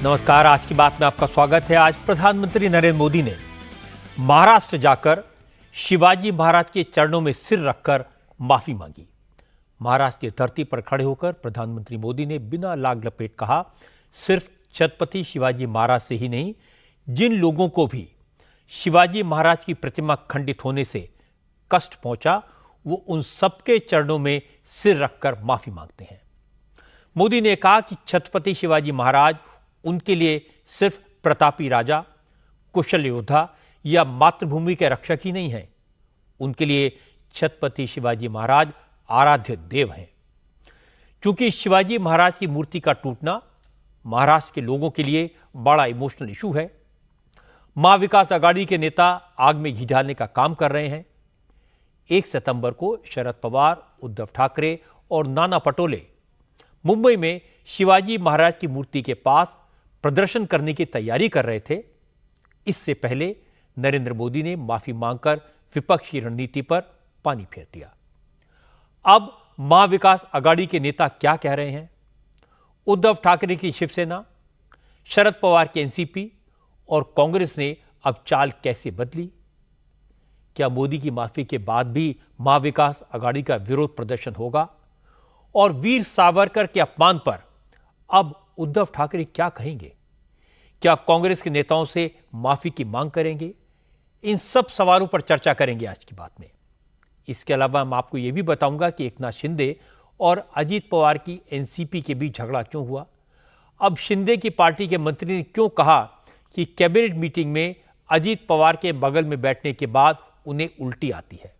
नमस्कार। आज की बात में आपका स्वागत है। आज प्रधानमंत्री नरेंद्र मोदी ने महाराष्ट्र जाकर शिवाजी महाराज के चरणों में सिर रखकर माफी मांगी। महाराष्ट्र की धरती पर खड़े होकर प्रधानमंत्री मोदी ने बिना लाग लपेट कहा, सिर्फ छत्रपति शिवाजी महाराज से ही नहीं, जिन लोगों को भी शिवाजी महाराज की प्रतिमा खंडित होने से कष्ट पहुंचा, वो उन सबके चरणों में सिर रखकर माफी मांगते हैं। मोदी ने कहा कि छत्रपति शिवाजी महाराज उनके लिए सिर्फ प्रतापी राजा, कुशल योद्धा या मातृभूमि के रक्षक ही नहीं हैं। उनके लिए छत्रपति शिवाजी महाराज आराध्य देव हैं। क्योंकि शिवाजी महाराज की मूर्ति का टूटना महाराष्ट्र के लोगों के लिए बड़ा इमोशनल इशू है। महाविकास आघाड़ी के नेता आग में घी डालने का काम कर रहे हैं। 1 सितंबर को शरद पवार, उद्धव ठाकरे और नाना पटोले मुंबई में शिवाजी महाराज की मूर्ति के पास प्रदर्शन करने की तैयारी कर रहे थे। इससे पहले नरेंद्र मोदी ने माफी मांगकर विपक्ष की रणनीति पर पानी फेर दिया। अब महाविकास आघाड़ी के नेता क्या कह रहे हैं? उद्धव ठाकरे की शिवसेना, शरद पवार की एनसीपी और कांग्रेस ने अब चाल कैसे बदली? क्या मोदी की माफी के बाद भी महाविकास आघाड़ी का विरोध प्रदर्शन होगा? और वीर सावरकर के अपमान पर अब उद्धव ठाकरे क्या कहेंगे? क्या कांग्रेस के नेताओं से माफी की मांग करेंगे? इन सब सवालों पर चर्चा करेंगे आज की बात में। इसके अलावा मैं आपको यह भी बताऊंगा कि एकनाथ शिंदे और अजीत पवार की एनसीपी के बीच झगड़ा क्यों हुआ। अब शिंदे की पार्टी के मंत्री ने क्यों कहा कि कैबिनेट मीटिंग में अजीत पवार के बगल में बैठने के बाद उन्हें उल्टी आती है।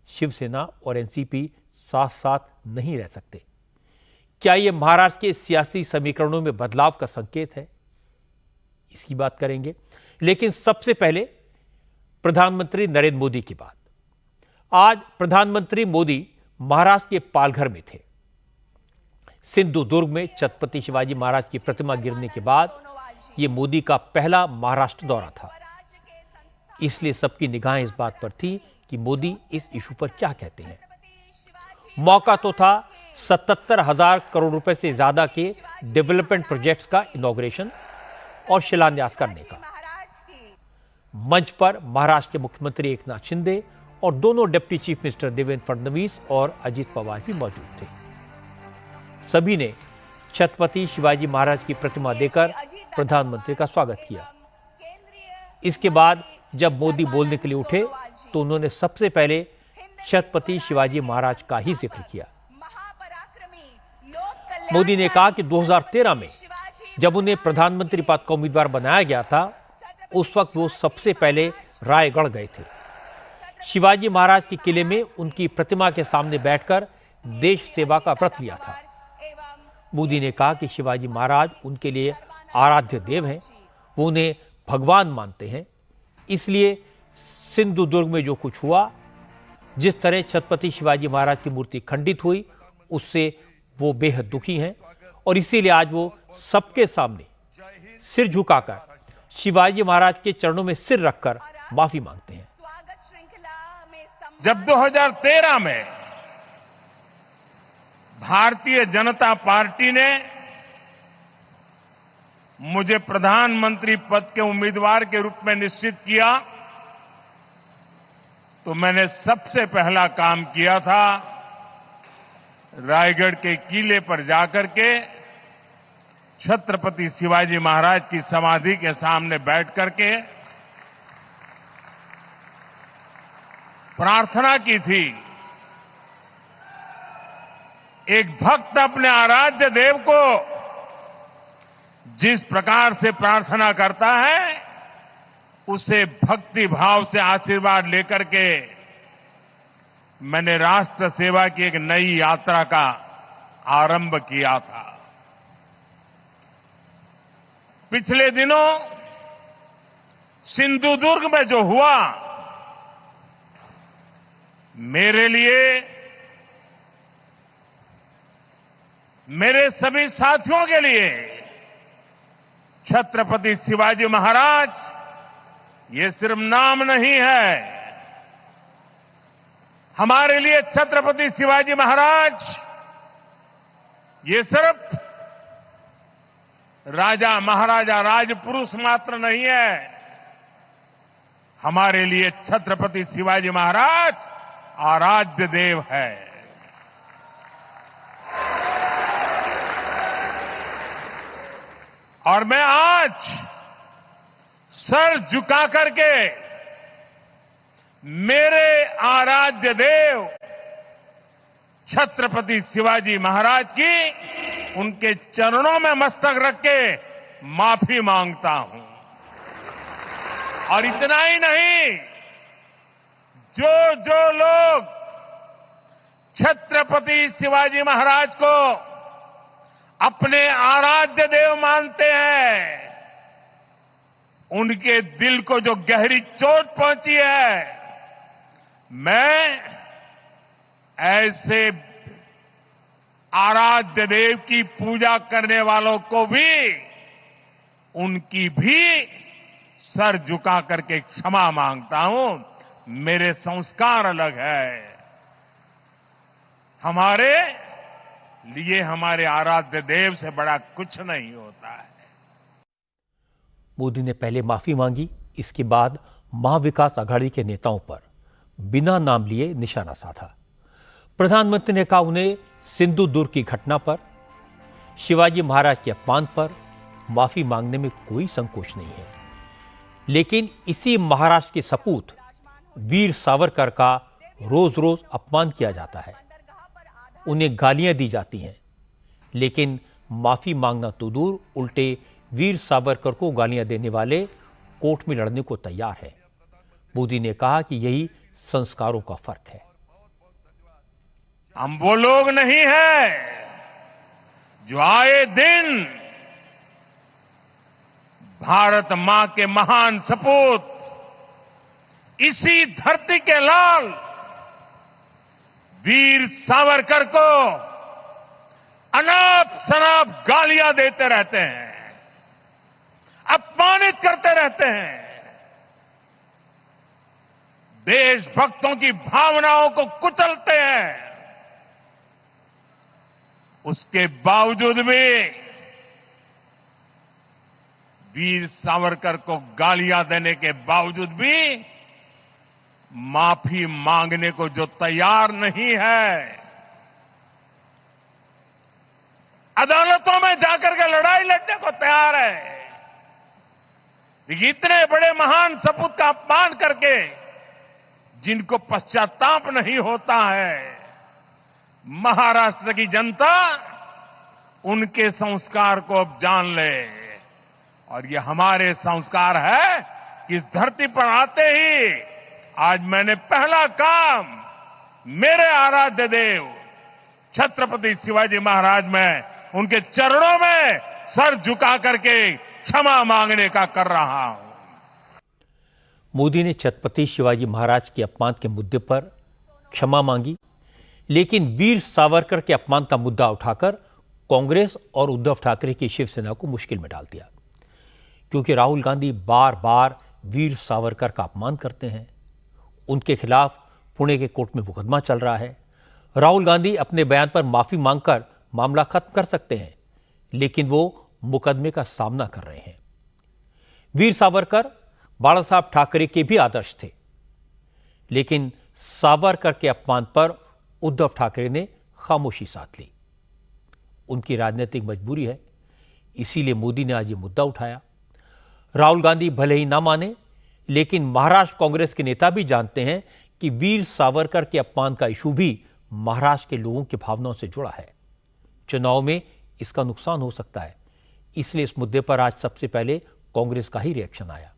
शिवसेना और एनसीपी साथ साथ नहीं रह सकते। क्या यह महाराष्ट्र के सियासी समीकरणों में बदलाव का संकेत है? इसकी बात करेंगे। लेकिन सबसे पहले प्रधानमंत्री नरेंद्र मोदी की बात। आज प्रधानमंत्री मोदी महाराष्ट्र के पालघर में थे। सिंधुदुर्ग में छत्रपति शिवाजी महाराज की प्रतिमा गिरने के बाद यह मोदी का पहला महाराष्ट्र दौरा था। इसलिए सबकी निगाहें इस बात पर थी कि मोदी इस इशू पर क्या कहते हैं। मौका तो था 77,000 करोड़ रुपए से ज्यादा के डेवलपमेंट प्रोजेक्ट्स का इनॉग्रेशन और शिलान्यास करने का। मंच पर महाराष्ट्र के मुख्यमंत्री एकनाथ शिंदे और दोनों deputy chief minister Devendra Fadnavis और अजीत पवार भी मौजूद थे। सभी ने छत्रपति शिवाजी महाराज की प्रतिमा देकर प्रधानमंत्री का स्वागत किया। इसके बाद जब मोदी बोलने के लिए उठे तो उन्होंने सबसे पहले छत्रपति शिवाजी महाराज का ही जिक्र किया। मोदी ने कहा कि 2013 में जब उन्हें प्रधानमंत्री पद का उम्मीदवार बनाया गया था, उस वक्त वो सबसे पहले रायगढ़ गए थे। शिवाजी महाराज के किले में उनकी प्रतिमा के सामने बैठकर देश सेवा का व्रत लिया था। मोदी ने कहा कि शिवाजी महाराज उनके लिए आराध्य देव हैं, वो उन्हें भगवान मानते हैं। इसलिए सिंधुदुर्ग में जो कुछ हुआ, जिस तरह छत्रपति शिवाजी महाराज की मूर्ति खंडित हुई, उससे वो बेहद दुखी हैं और इसीलिए आज वो सबके सामने सिर झुकाकर शिवाजी महाराज के चरणों में सिर रखकर माफी मांगते हैं। जब 2013 में भारतीय जनता पार्टी ने मुझे प्रधानमंत्री पद के उम्मीदवार के रूप में निश्चित किया, तो मैंने सबसे पहला काम किया था रायगढ़ के किले पर जाकर के छत्रपति शिवाजी महाराज की समाधि के सामने बैठ करके प्रार्थना की थी। एक भक्त अपने आराध्य देव को जिस प्रकार से प्रार्थना करता है, उसे भक्ति भाव से आशीर्वाद लेकर के मैंने राष्ट्र सेवा की एक नई यात्रा का आरंभ किया था। पिछले दिनों सिंधुदुर्ग में जो हुआ, मेरे लिए, मेरे सभी साथियों के लिए छत्रपति शिवाजी महाराज ये सिर्फ नाम नहीं है। हमारे लिए छत्रपति शिवाजी महाराज ये सिर्फ राजा महाराजा राजपुरुष मात्र नहीं है, हमारे लिए छत्रपति शिवाजी महाराज आराध्य देव है। और मैं आज सर झुका करके मेरे आराध्य देव छत्रपति शिवाजी महाराज की उनके चरणों में मस्तक रख के माफी मांगता हूं। और इतना ही नहीं, जो लोग छत्रपति शिवाजी महाराज को अपने आराध्य देव मानते हैं, उनके दिल को जो गहरी चोट पहुंची है, मैं ऐसे आराध्य देव की पूजा करने वालों को भी, उनकी भी सर झुका करके क्षमा मांगता हूं। मेरे संस्कार अलग है। हमारे लिए हमारे आराध्य देव से बड़ा कुछ नहीं होता है। मोदी ने पहले माफी मांगी, इसके बाद महाविकास आघाड़ी के नेताओं पर बिना नाम लिए निशाना साधा। प्रधानमंत्री ने कहा उन्हें सिंधु दुर्ग की घटना पर, शिवाजी महाराज के अपमान पर माफी मांगने में कोई संकोच नहीं है। लेकिन इसी महाराष्ट्र के सपूत वीर सावरकर का रोज रोज अपमान किया जाता है, उन्हें गालियां दी जाती हैं, लेकिन माफी मांगना तो दूर, उल्टे वीर सावरकर को गालियां देने वाले कोर्ट में लड़ने को तैयार है। मोदी ने कहा कि यही संस्कारों का फर्क है। हम वो लोग नहीं हैं जो आए दिन भारत मां के महान सपूत, इसी धरती के लाल वीर सावरकर को अनाप शनाप गालियां देते रहते हैं, अपमानित करते रहते हैं, देशभक्तों की भावनाओं को कुचलते हैं। उसके बावजूद भी वीर सावरकर को गालियां देने के बावजूद भी माफी मांगने को जो तैयार नहीं है, अदालतों में जाकर के लड़ाई लड़ने को तैयार है, इतने बड़े महान सपूत का अपमान करके जिनको पश्चाताप नहीं होता है, महाराष्ट्र की जनता उनके संस्कार को अब जान ले। और ये हमारे संस्कार है कि इस धरती पर आते ही आज मैंने पहला काम मेरे आराध्य देव छत्रपति शिवाजी महाराज में उनके चरणों में सर झुका करके क्षमा मांगने का कर रहा हूं। मोदी ने छत्रपति शिवाजी महाराज के अपमान के मुद्दे पर क्षमा मांगी, लेकिन वीर सावरकर के अपमान का मुद्दा उठाकर कांग्रेस और उद्धव ठाकरे की शिवसेना को मुश्किल में डाल दिया, क्योंकि राहुल गांधी बार बार वीर सावरकर का अपमान करते हैं। उनके खिलाफ पुणे के कोर्ट में मुकदमा चल रहा है। राहुल गांधी अपने बयान पर माफी मांगकर मामला खत्म कर सकते हैं, लेकिन वो मुकदमे का सामना कर रहे हैं। वीर सावरकर बाला साहब ठाकरे के भी आदर्श थे, लेकिन सावरकर के अपमान पर उद्धव ठाकरे ने खामोशी साध ली। उनकी राजनीतिक मजबूरी है, इसीलिए मोदी ने आज ये मुद्दा उठाया। राहुल गांधी भले ही ना माने, लेकिन महाराष्ट्र कांग्रेस के नेता भी जानते हैं कि वीर सावरकर के अपमान का इशू भी महाराष्ट्र के लोगों की भावनाओं से जुड़ा है। चुनाव में इसका नुकसान हो सकता है, इसलिए इस मुद्दे पर आज सबसे पहले कांग्रेस का ही रिएक्शन आया।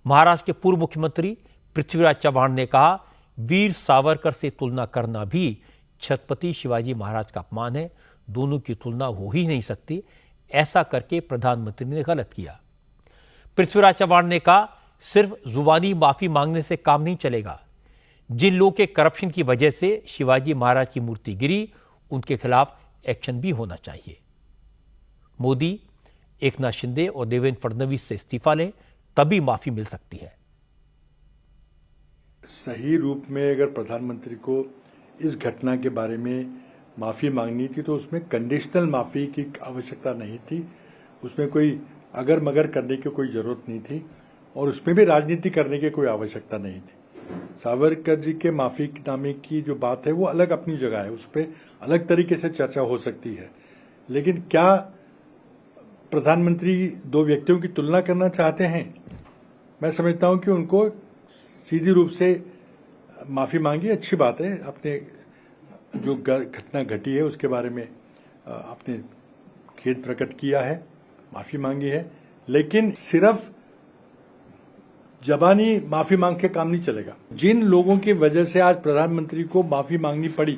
महाराष्ट्र के पूर्व मुख्यमंत्री पृथ्वीराज चव्हाण ने कहा, वीर सावरकर से तुलना करना भी छत्रपति शिवाजी महाराज का अपमान है, दोनों की तुलना हो ही नहीं सकती। ऐसा करके प्रधानमंत्री ने गलत किया। पृथ्वीराज चव्हाण ने कहा, सिर्फ जुबानी माफी मांगने से काम नहीं चलेगा। जिन लोगों के करप्शन की वजह से शिवाजी महाराज की मूर्ति गिरी, उनके खिलाफ एक्शन भी होना चाहिए। मोदी, एकनाथ शिंदे और देवेंद्र फडणवीस से इस्तीफा लें, तभी माफी मिल सकती है। सही रूप में अगर प्रधानमंत्री को इस घटना के बारे में माफी मांगनी थी तो उसमें कंडीशनल माफी की आवश्यकता नहीं थी। उसमें कोई अगर मगर करने की कोई जरूरत नहीं थी और उसमें भी राजनीति करने की कोई आवश्यकता नहीं थी। सावरकर जी के माफीनामे की जो बात है वो अलग अपनी जगह है, उस पर अलग तरीके से चर्चा हो सकती है। लेकिन क्या प्रधानमंत्री दो व्यक्तियों की तुलना करना चाहते हैं? मैं समझता हूं कि उनको सीधी रूप से माफी मांगी, अच्छी बात है। अपने जो घटना घटी है उसके बारे में अपने खेद प्रकट किया है, माफी मांगी है, लेकिन सिर्फ जबानी माफी मांग के काम नहीं चलेगा। जिन लोगों की वजह से आज प्रधानमंत्री को माफी मांगनी पड़ी,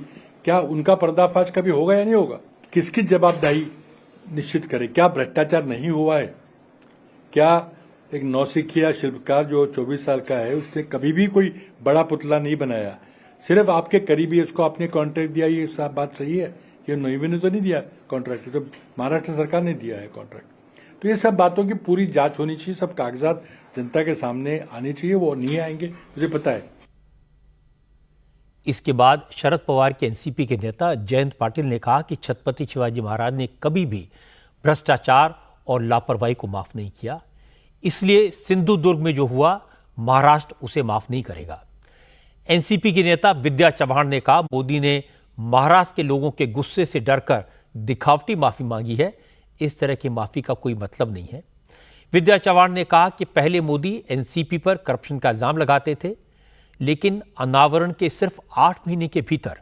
क्या उनका पर्दाफाश कभी होगा या नहीं होगा? किसकी जवाबदेही निश्चित करे? क्या भ्रष्टाचार नहीं हुआ है? क्या एक नौसिखिया शिल्पकार जो 24 साल का है उसने कभी भी कोई बड़ा पुतला नहीं बनाया? सिर्फ आपके करीबी उसको आपने कॉन्ट्रैक्ट दिया, ये सब बात सही है कि नईवे ने तो नहीं दिया कॉन्ट्रैक्ट, तो महाराष्ट्र सरकार ने दिया है कॉन्ट्रैक्ट। तो ये सब बातों की पूरी जांच होनी चाहिए, सब कागजात जनता के सामने आने चाहिए। वो नहीं आएंगे, मुझे पता है। इसके बाद शरद पवार के एनसीपी के नेता जयंत पाटिल ने कहा कि छत्रपति शिवाजी महाराज ने कभी भी भ्रष्टाचार और लापरवाही को माफ नहीं किया, इसलिए सिंधुदुर्ग में जो हुआ महाराष्ट्र उसे माफ नहीं करेगा। एनसीपी के नेता विद्या चव्हाण ने कहा मोदी ने महाराष्ट्र के लोगों के गुस्से से डरकर दिखावटी माफी मांगी है, इस तरह की माफी का कोई मतलब नहीं है। विद्या चव्हाण ने कहा कि पहले मोदी एनसीपी पर करप्शन का इल्जाम लगाते थे, लेकिन अनावरण के सिर्फ 8 महीने के भीतर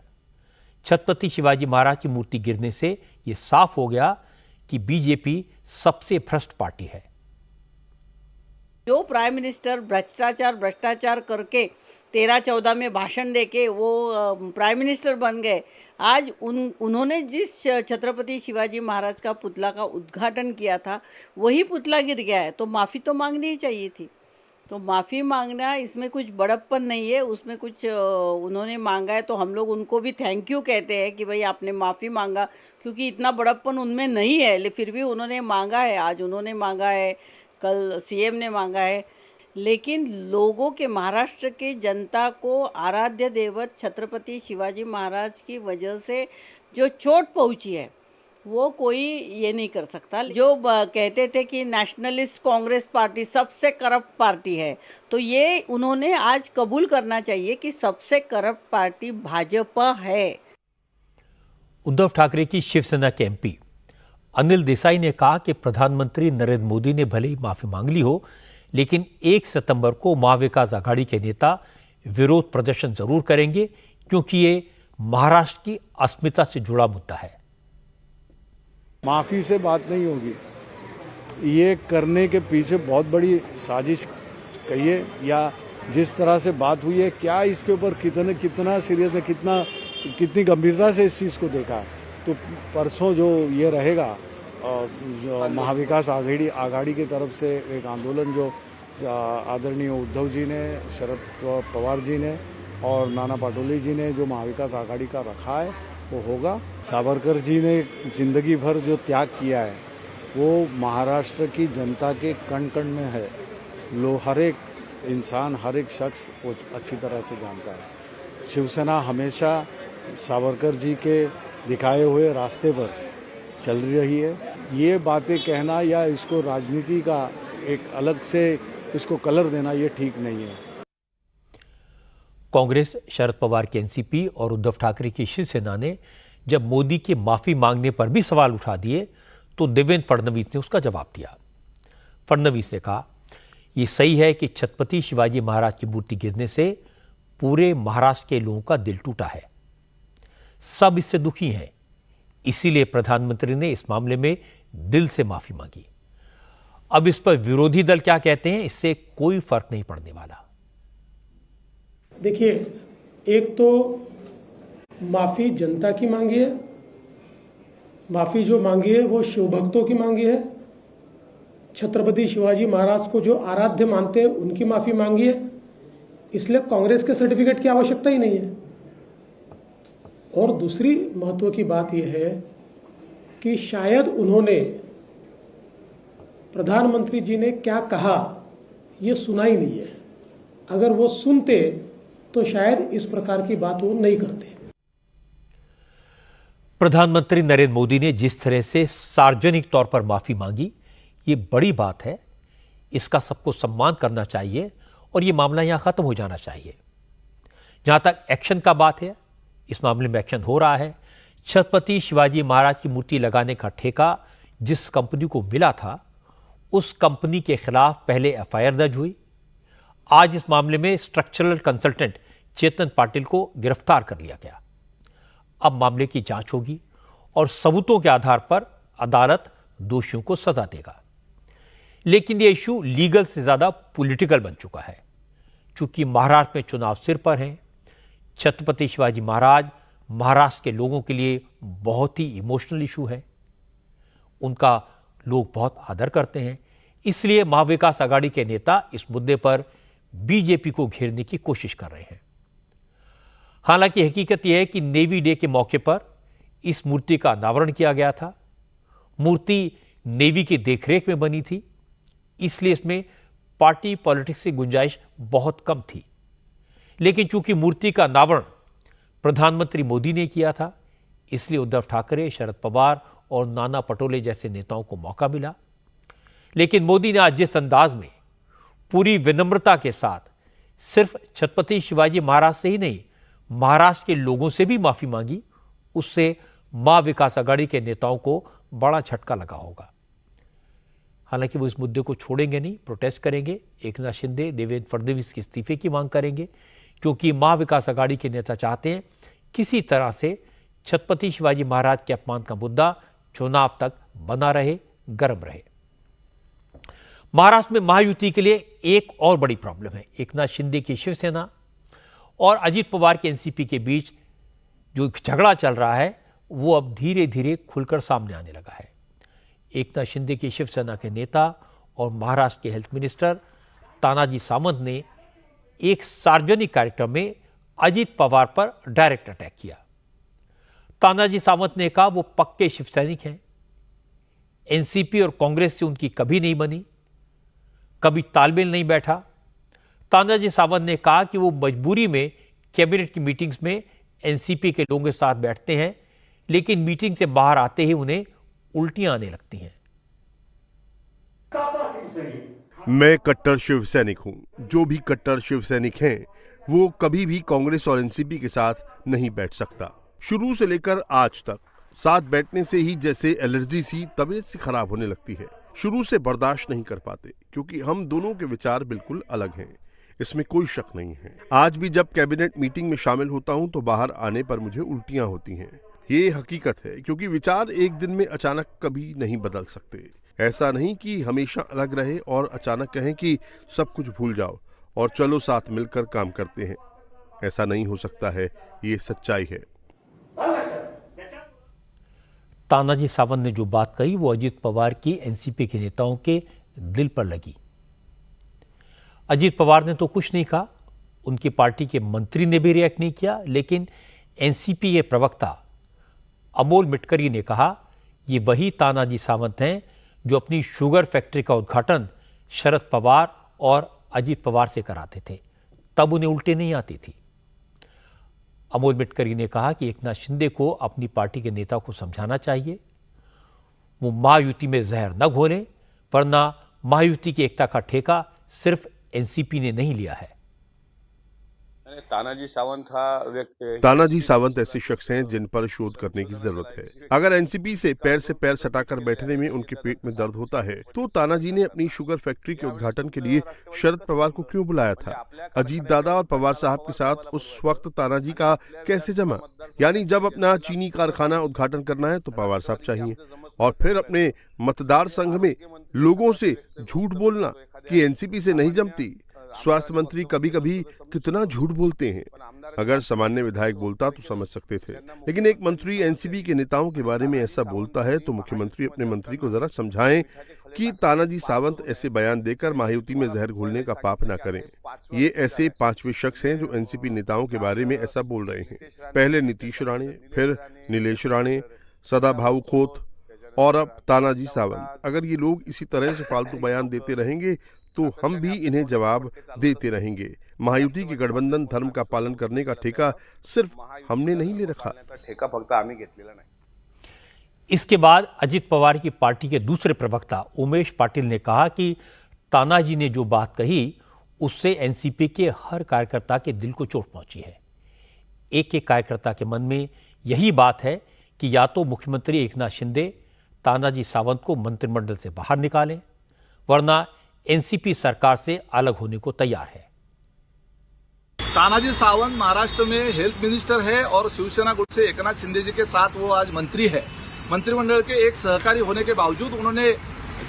छत्रपति शिवाजी महाराज की मूर्ति गिरने से यह साफ हो गया कि बीजेपी सबसे भ्रष्ट पार्टी है। जो प्राइम मिनिस्टर भ्रष्टाचार करके 13-14 में भाषण देके वो प्राइम मिनिस्टर बन गए, आज उन्होंने जिस छत्रपति शिवाजी महाराज का पुतला का उद्घाटन किया था वही पुतला गिर गया है, तो माफी तो मांगनी ही चाहिए थी। तो माफी मांगना इसमें कुछ बड़प्पन नहीं है, उसमें कुछ उन्होंने मांगा है तो हम लोग उनको भी थैंक यू कहते हैं कि भाई आपने माफी मांगा, क्योंकि इतना बड़प्पन उनमें नहीं है, लेकिन फिर भी उन्होंने मांगा है। आज उन्होंने मांगा है, कल सीएम ने मांगा है, लेकिन लोगों के, महाराष्ट्र की जनता को आराध्य देवत छत्रपति शिवाजी महाराज की वजह से जो चोट पहुंची है वो कोई ये नहीं कर सकता। जो कहते थे कि नेशनलिस्ट कांग्रेस पार्टी सबसे करप्ट पार्टी है, तो ये उन्होंने आज कबूल करना चाहिए कि सबसे करप्ट पार्टी भाजपा है। उद्धव ठाकरे की शिवसेना के एमपी अनिल देसाई ने कहा कि प्रधानमंत्री नरेंद्र मोदी ने भले ही माफी मांग ली हो, लेकिन 1 सितंबर को महाविकास आघाड़ी के नेता विरोध प्रदर्शन जरूर करेंगे, क्योंकि ये महाराष्ट्र की अस्मिता से जुड़ा मुद्दा है। माफी से बात नहीं होगी, ये करने के पीछे बहुत बड़ी साजिश कहिए या जिस तरह से बात हुई है, क्या इसके ऊपर कितना सीरियस है, कितनी गंभीरता से इस चीज को देखा। तो परसों जो ये रहेगा, जो महाविकास आघाड़ी की तरफ से एक आंदोलन जो आदरणीय उद्धव जी ने, शरद पवार जी ने और नाना पाटोले जी ने जो महाविकास आघाड़ी का रखा है वो होगा। सावरकर जी ने जिंदगी भर जो त्याग किया है वो महाराष्ट्र की जनता के कण कण में है। हर एक इंसान, हर एक शख्स वो अच्छी तरह से जानता है। शिवसेना हमेशा सावरकर जी के दिखाए हुए रास्ते पर चल रही है। ये बातें कहना या इसको राजनीति का एक अलग से इसको कलर देना, ये ठीक नहीं है। कांग्रेस, शरद पवार की एनसीपी और उद्धव ठाकरे की शिवसेना ने जब मोदी के माफी मांगने पर भी सवाल उठा दिए, तो देवेंद्र फडणवीस ने उसका जवाब दिया। फडणवीस ने कहा, यह सही है कि छत्रपति शिवाजी महाराज की मूर्ति गिरने से पूरे महाराष्ट्र के लोगों का दिल टूटा है, सब इससे दुखी हैं, इसीलिए प्रधानमंत्री ने इस मामले में दिल से माफी मांगी। अब इस पर विरोधी दल क्या कहते हैं, इससे कोई फर्क नहीं पड़ने वाला। देखिए, एक तो माफी जनता की मांगी है, माफी जो मांगी है वो शिव भक्तों की मांगी है, छत्रपति शिवाजी महाराज को जो आराध्य मानते हैं उनकी माफी मांगी है, इसलिए कांग्रेस के सर्टिफिकेट की आवश्यकता ही नहीं है। और दूसरी महत्व की बात यह है कि शायद उन्होंने, प्रधानमंत्री जी ने क्या कहा ये सुना ही नहीं है। अगर वो सुनते तो शायद इस प्रकार की बात वो नहीं करते। प्रधानमंत्री नरेंद्र मोदी ने जिस तरह से सार्वजनिक तौर पर माफी मांगी, ये बड़ी बात है, इसका सबको सम्मान करना चाहिए और ये मामला यहाँ ख़त्म हो जाना चाहिए। जहाँ तक एक्शन का बात है, इस मामले में एक्शन हो रहा है। छत्रपति शिवाजी महाराज की मूर्ति लगाने का ठेका जिस कंपनी को मिला था, उस कंपनी के खिलाफ पहले एफआईआर दर्ज हुई। आज इस मामले में स्ट्रक्चरल कंसल्टेंट चेतन पाटिल को गिरफ्तार कर लिया गया। अब मामले की जांच होगी और सबूतों के आधार पर अदालत दोषियों को सजा देगा। लेकिन यह इशू लीगल से ज्यादा पॉलिटिकल बन चुका है, क्योंकि महाराष्ट्र में चुनाव सिर पर हैं। छत्रपति शिवाजी महाराज महाराष्ट्र के लोगों के लिए बहुत ही इमोशनल इशू है। उनका लोग बहुत आदर करते हैं, इसलिए महाविकास आघाड़ी के नेता इस मुद्दे पर बीजेपी को घेरने की कोशिश कर रहे हैं। हालांकि हकीकत यह है कि नेवी डे के मौके पर इस मूर्ति का अनावरण किया गया था। मूर्ति नेवी की देखरेख में बनी थी, इसलिए इसमें पार्टी पॉलिटिक्स की गुंजाइश बहुत कम थी। लेकिन चूंकि मूर्ति का अनावरण प्रधानमंत्री मोदी ने किया था, इसलिए उद्धव ठाकरे, शरद पवार और नाना पटोले जैसे नेताओं को मौका मिला। लेकिन मोदी ने आज जिस अंदाज में पूरी विनम्रता के साथ सिर्फ छत्रपति शिवाजी महाराज से ही नहीं, महाराष्ट्र के लोगों से भी माफी मांगी, उससे मां विकास आघाड़ी के नेताओं को बड़ा झटका लगा होगा। हालांकि वो इस मुद्दे को छोड़ेंगे नहीं, प्रोटेस्ट करेंगे। एकनाथ शिंदे, देवेंद्र फडणवीस के इस्तीफे की मांग करेंगे, क्योंकि मां विकास आघाड़ी के नेता चाहते हैं किसी तरह से छत्रपति शिवाजी महाराज के अपमान का मुद्दा चुनाव तक बना रहे, गर्म रहे। महाराष्ट्र में महायुति के लिए एक और बड़ी प्रॉब्लम है। एकनाथ शिंदे की शिवसेना और अजित पवार के एनसीपी के बीच जो झगड़ा चल रहा है, वो अब धीरे धीरे खुलकर सामने आने लगा है। एकनाथ शिंदे की शिवसेना के नेता और महाराष्ट्र के हेल्थ मिनिस्टर तानाजी सावंत ने एक सार्वजनिक कार्यक्रम में अजित पवार पर डायरेक्ट अटैक किया। तानाजी सावंत ने कहा वो पक्के शिव सैनिक हैं, एनसीपी और कांग्रेस से उनकी कभी नहीं बनी, कभी तालमेल नहीं बैठा। तानाजी सावंत ने कहा कि वो मजबूरी में कैबिनेट की मीटिंग्स में एनसीपी के लोगों के साथ बैठते हैं, लेकिन मीटिंग से बाहर आते ही उन्हें उल्टियां आने लगती हैं। मैं कट्टर शिव सैनिक हूं। जो भी कट्टर शिव सैनिक हैं, वो कभी भी कांग्रेस और एनसीपी के साथ नहीं बैठ सकता। शुरू से लेकर आज तक साथ बैठने से ही जैसे एलर्जी सी तबीयत सी खराब होने लगती है। शुरू से बर्दाश्त नहीं कर पाते, क्योंकि हम दोनों के विचार बिल्कुल अलग हैं, इसमें कोई शक नहीं है। आज भी जब कैबिनेट मीटिंग में शामिल होता हूं तो बाहर आने पर मुझे उल्टियां होती हैं। ये हकीकत है, क्योंकि विचार एक दिन में अचानक कभी नहीं बदल सकते। ऐसा नहीं कि हमेशा अलग रहे और अचानक कहें कि सब कुछ भूल जाओ और चलो साथ मिलकर काम करते हैं। ऐसा नहीं हो सकता है, ये सच्चाई है। तानाजी सावंत ने जो बात कही वो अजित पवार की एनसीपी के नेताओं के दिल पर लगी। अजित पवार ने तो कुछ नहीं कहा, उनकी पार्टी के मंत्री ने भी रिएक्ट नहीं किया, लेकिन एनसीपी के प्रवक्ता अमोल मिटकरी ने कहा ये वही तानाजी सावंत हैं जो अपनी शुगर फैक्ट्री का उद्घाटन शरद पवार और अजित पवार से कराते थे, तब उन्हें उल्टे नहीं आती थी। अमोल मिटकरी ने कहा कि एकनाथ शिंदे को अपनी पार्टी के नेता को समझाना चाहिए, वो महायुति में जहर न घोलें, वरना महायुति की एकता का ठेका सिर्फ एनसीपी ने नहीं लिया है। तानाजी सावंत ऐसे शख्स हैं जिन पर शोध करने की जरूरत है। अगर एनसीपी से पैर सटाकर बैठने में उनके पेट में दर्द होता है, तो तानाजी ने अपनी शुगर फैक्ट्री के उद्घाटन के लिए शरद पवार को क्यों बुलाया था? अजीत दादा और पवार साहब के साथ उस वक्त तानाजी का कैसे जमा? यानी जब अपना चीनी कारखाना उद्घाटन करना है तो पवार साहब चाहिए, और फिर अपने मतदार संघ में लोगों से झूठ बोलना कि एनसीपी से नहीं जमती। स्वास्थ्य मंत्री कभी कभी कितना झूठ बोलते हैं। अगर सामान्य विधायक बोलता तो समझ सकते थे, लेकिन एक मंत्री एनसीपी के नेताओं के बारे में ऐसा बोलता है तो मुख्यमंत्री अपने मंत्री को जरा समझाएं कि तानाजी सावंत ऐसे बयान देकर महायुति में जहर घोलने का पाप न करें। ये ऐसे पांचवें शख्स हैं जो एनसीपी नेताओं के बारे में ऐसा बोल रहे हैं। पहले नीतीश राणे, फिर नीलेश राणे, सदाभाऊ खोत और अब तानाजी सावंत। अगर ये लोग इसी तरह से फालतू बयान देते रहेंगे तो हम भी इन्हें जवाब देते रहेंगे। महायुति के गठबंधन धर्म का पालन करने का ठेका सिर्फ हमने नहीं ले रखा। इसके बाद अजित पवार की पार्टी के दूसरे प्रवक्ता उमेश पाटिल ने कहा कि तानाजी ने जो बात कही उससे एनसीपी के हर कार्यकर्ता के दिल को चोट पहुंची है। एक एक कार्यकर्ता के मन में यही बात है कि या तो मुख्यमंत्री एकनाथ शिंदे तानाजी सावंत को मंत्रिमंडल से बाहर निकालें, वरना एनसीपी सरकार से अलग होने को तैयार है। तानाजी सावंत महाराष्ट्र में हेल्थ मिनिस्टर है और शिवसेना गुट से एकनाथ शिंदे जी के साथ वो आज मंत्री है। मंत्रिमंडल के एक सहकारी होने के बावजूद उन्होंने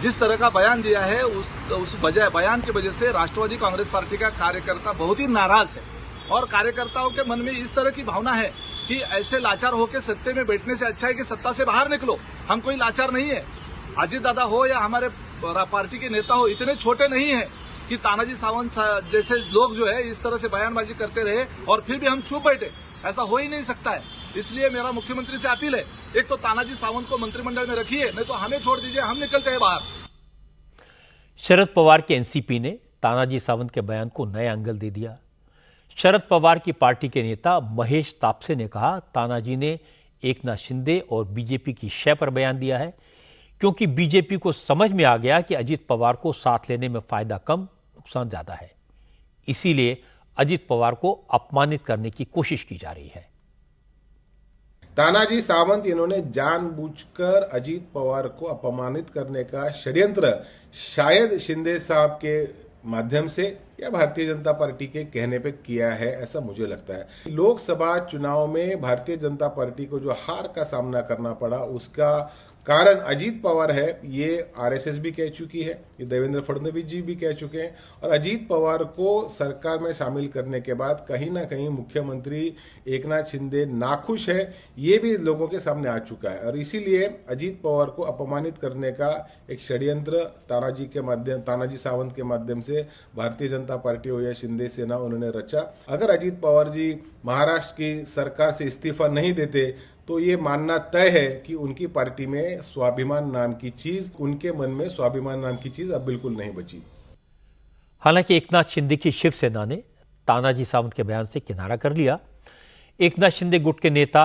जिस तरह का बयान दिया है उस बयान की वजह से राष्ट्रवादी कांग्रेस पार्टी का कार्यकर्ता बहुत ही नाराज है और कार्यकर्ताओं के मन में इस तरह की भावना है कि ऐसे लाचार होकर सत्ते में बैठने से अच्छा है कि सत्ता से बाहर निकलो। हम कोई लाचार नहीं है, अजीत दादा हो या हमारे पार्टी के नेता हो इतने छोटे नहीं है कि तानाजी सावंत जैसे लोग जो है इस तरह से बयानबाजी करते रहे और फिर भी हम चुप बैठे। ऐसा हो ही नहीं सकता है। इसलिए मेरा मुख्यमंत्री से अपील है, एक तो तानाजी सावंत को मंत्रिमंडल में रखिए, नहीं तो हमें छोड़ दीजिए, हम निकलते हैं बाहर। शरद पवार के एनसीपी ने तानाजी सावंत के बयान को नया एंगल दे दिया। शरद पवार की पार्टी के नेता महेश तापसे ने कहा, तानाजी ने एकनाथ शिंदे और बीजेपी की शय पर बयान दिया है, क्योंकि बीजेपी को समझ में आ गया कि अजित पवार को साथ लेने में फायदा कम, नुकसान ज्यादा है। इसीलिए अजित पवार को अपमानित करने की कोशिश की जा रही है। तानाजी सावंत इन्होंने जानबूझकर अजीत पवार को अपमानित करने का षड्यंत्र शायद शिंदे साहब के माध्यम से या भारतीय जनता पार्टी के कहने पे किया है, ऐसा मुझे लगता है। लोकसभा चुनाव में भारतीय जनता पार्टी को जो हार का सामना करना पड़ा उसका कारण अजीत पवार है, ये आरएसएस भी कह चुकी है, ये देवेंद्र फडणवीस जी भी कह चुके हैं। और अजीत पवार को सरकार में शामिल करने के बाद कहीं ना कहीं मुख्यमंत्री एकनाथ शिंदे नाखुश है, ये भी लोगों के सामने आ चुका है। और इसीलिए अजीत पवार को अपमानित करने का एक षड्यंत्र तानाजी सावंत के माध्यम से भारतीय जनता पार्टी हो या शिंदे सेना उन्होंने रचा। अगर अजीत पवार जी महाराष्ट्र की सरकार से इस्तीफा नहीं देते तो ये मानना तय है कि उनकी पार्टी में स्वाभिमान नाम की चीज, उनके मन में स्वाभिमान नाम की चीज अब बिल्कुल नहीं बची। हालांकि एकनाथ शिंदे की शिवसेना ने तानाजी सावंत के बयान से किनारा कर लिया। एकनाथ शिंदे गुट के नेता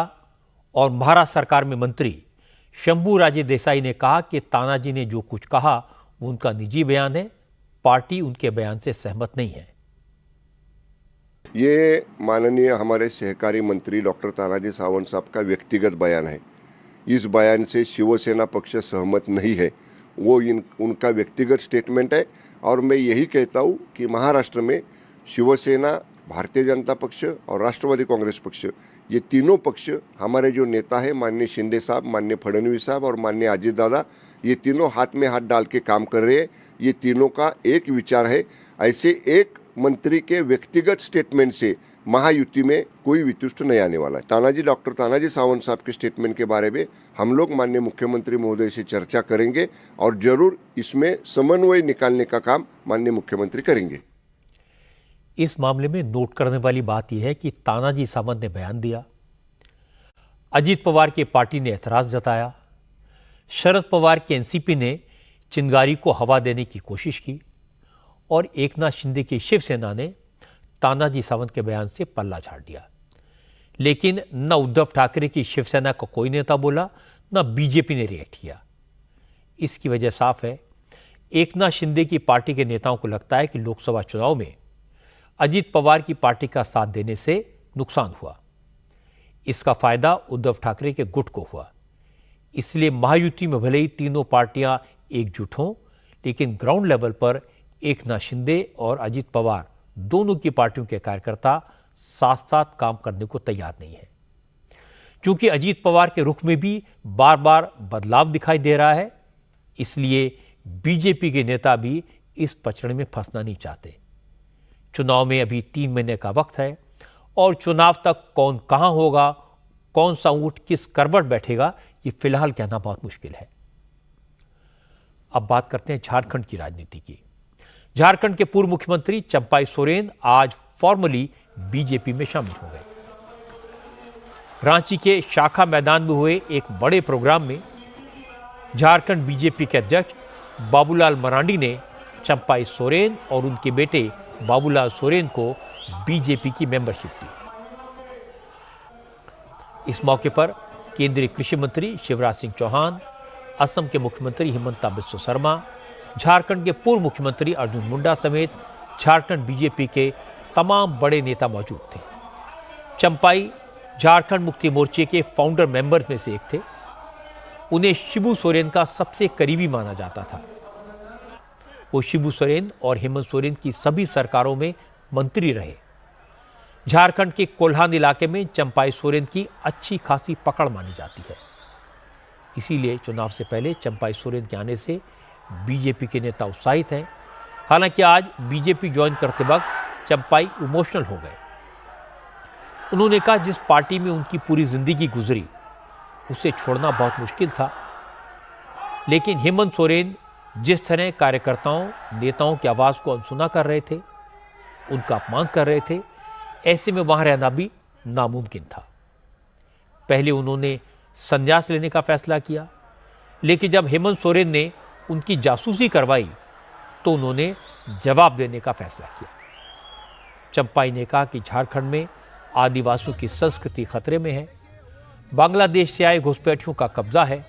और महाराष्ट्र सरकार में मंत्री शंभू राजे देसाई ने कहा कि तानाजी ने जो कुछ कहा वो उनका निजी बयान है, पार्टी उनके बयान से सहमत नहीं है। ये माननीय हमारे सहकारी मंत्री डॉक्टर तानाजी सावंत साहब का व्यक्तिगत बयान है। इस बयान से शिवसेना पक्ष सहमत नहीं है, वो उनका व्यक्तिगत स्टेटमेंट है। और मैं यही कहता हूँ कि महाराष्ट्र में शिवसेना, भारतीय जनता पक्ष और राष्ट्रवादी कांग्रेस पक्ष, ये तीनों पक्ष हमारे जो नेता है माननीय शिंदे साहब, माननीय फडणवीस साहब और माननीय अजीत दादा, ये तीनों हाथ में हाथ डाल के काम कर रहे हैं। ये तीनों का एक विचार है। ऐसे एक मंत्री के व्यक्तिगत स्टेटमेंट से महायुति में कोई वितुष्ट नहीं आने वाला है। डॉक्टर तानाजी सावंत साहब के स्टेटमेंट के बारे में हम लोग माननीय मुख्यमंत्री महोदय से चर्चा करेंगे और जरूर इसमें समन्वय निकालने का काम माननीय मुख्यमंत्री करेंगे। इस मामले में नोट करने वाली बात यह है कि तानाजी सावंत ने बयान दिया, अजीत पवार की पार्टी ने एतराज जताया, शरद पवार की एनसीपी ने चिंगारी को हवा देने की कोशिश की और एकनाथ शिंदे की शिवसेना ने तानाजी सावंत के बयान से पल्ला झाड़ दिया। लेकिन न उद्धव ठाकरे की शिवसेना का कोई नेता बोला, न बीजेपी ने रिएक्ट किया। इसकी वजह साफ है, एकनाथ शिंदे की पार्टी के नेताओं को लगता है कि लोकसभा चुनाव में अजीत पवार की पार्टी का साथ देने से नुकसान हुआ। इसका फायदा उद्धव ठाकरे के गुट को हुआ। इसलिए महायुति में भले ही तीनों पार्टियां एकजुट हों, लेकिन ग्राउंड लेवल पर एकनाथ शिंदे और अजीत पवार दोनों की पार्टियों के कार्यकर्ता साथ साथ काम करने को तैयार नहीं है। क्योंकि अजीत पवार के रुख में भी बार बार बदलाव दिखाई दे रहा है, इसलिए बीजेपी के नेता भी इस पचड़े में फंसना नहीं चाहते। चुनाव में अभी 3 महीने का वक्त है और चुनाव तक कौन कहां होगा, कौन सा ऊंट किस करवट बैठेगा, ये फिलहाल कहना बहुत मुश्किल है। अब बात करते हैं झारखंड की राजनीति की। झारखंड के पूर्व मुख्यमंत्री चंपाई सोरेन आज फॉर्मली बीजेपी में शामिल हो गए। रांची के शाखा मैदान में हुए एक बड़े प्रोग्राम में झारखंड बीजेपी के अध्यक्ष बाबूलाल मरांडी ने चंपाई सोरेन और उनके बेटे बाबूलाल सोरेन को बीजेपी की मेंबरशिप दी। इस मौके पर केंद्रीय कृषि मंत्री शिवराज सिंह चौहान, असम के मुख्यमंत्री हिमंता बिस्वा शर्मा, झारखंड के पूर्व मुख्यमंत्री अर्जुन मुंडा समेत झारखंड बीजेपी के तमाम बड़े नेता मौजूद थे। चंपाई झारखंड मुक्ति मोर्चे के फाउंडर मेंबर्स में से एक थे। उन्हें शिबू सोरेन का सबसे करीबी माना जाता था। वो शिबू सोरेन और हेमंत सोरेन की सभी सरकारों में मंत्री रहे। झारखंड के कोल्हान इलाके में चंपाई सोरेन की अच्छी खासी पकड़ मानी जाती है। इसीलिए चुनाव से पहले चंपाई सोरेन के आने से बीजेपी के नेता उत्साहित हैं। हालांकि आज बीजेपी ज्वाइन करते वक्त चंपाई इमोशनल हो गए। उन्होंने कहा जिस पार्टी में उनकी पूरी जिंदगी गुजरी उसे छोड़ना बहुत मुश्किल था, लेकिन हेमंत सोरेन जिस तरह कार्यकर्ताओं नेताओं की आवाज़ को अनसुना कर रहे थे, उनका अपमान कर रहे थे, ऐसे में वहां रहना भी नामुमकिन था। पहले उन्होंने संन्यास लेने का फैसला किया, लेकिन जब हेमंत सोरेन ने उनकी जासूसी करवाई तो उन्होंने जवाब देने का फैसला किया। चंपाई ने कहा कि झारखंड में आदिवासियों की संस्कृति खतरे में है, बांग्लादेश से आए घुसपैठियों का कब्जा है।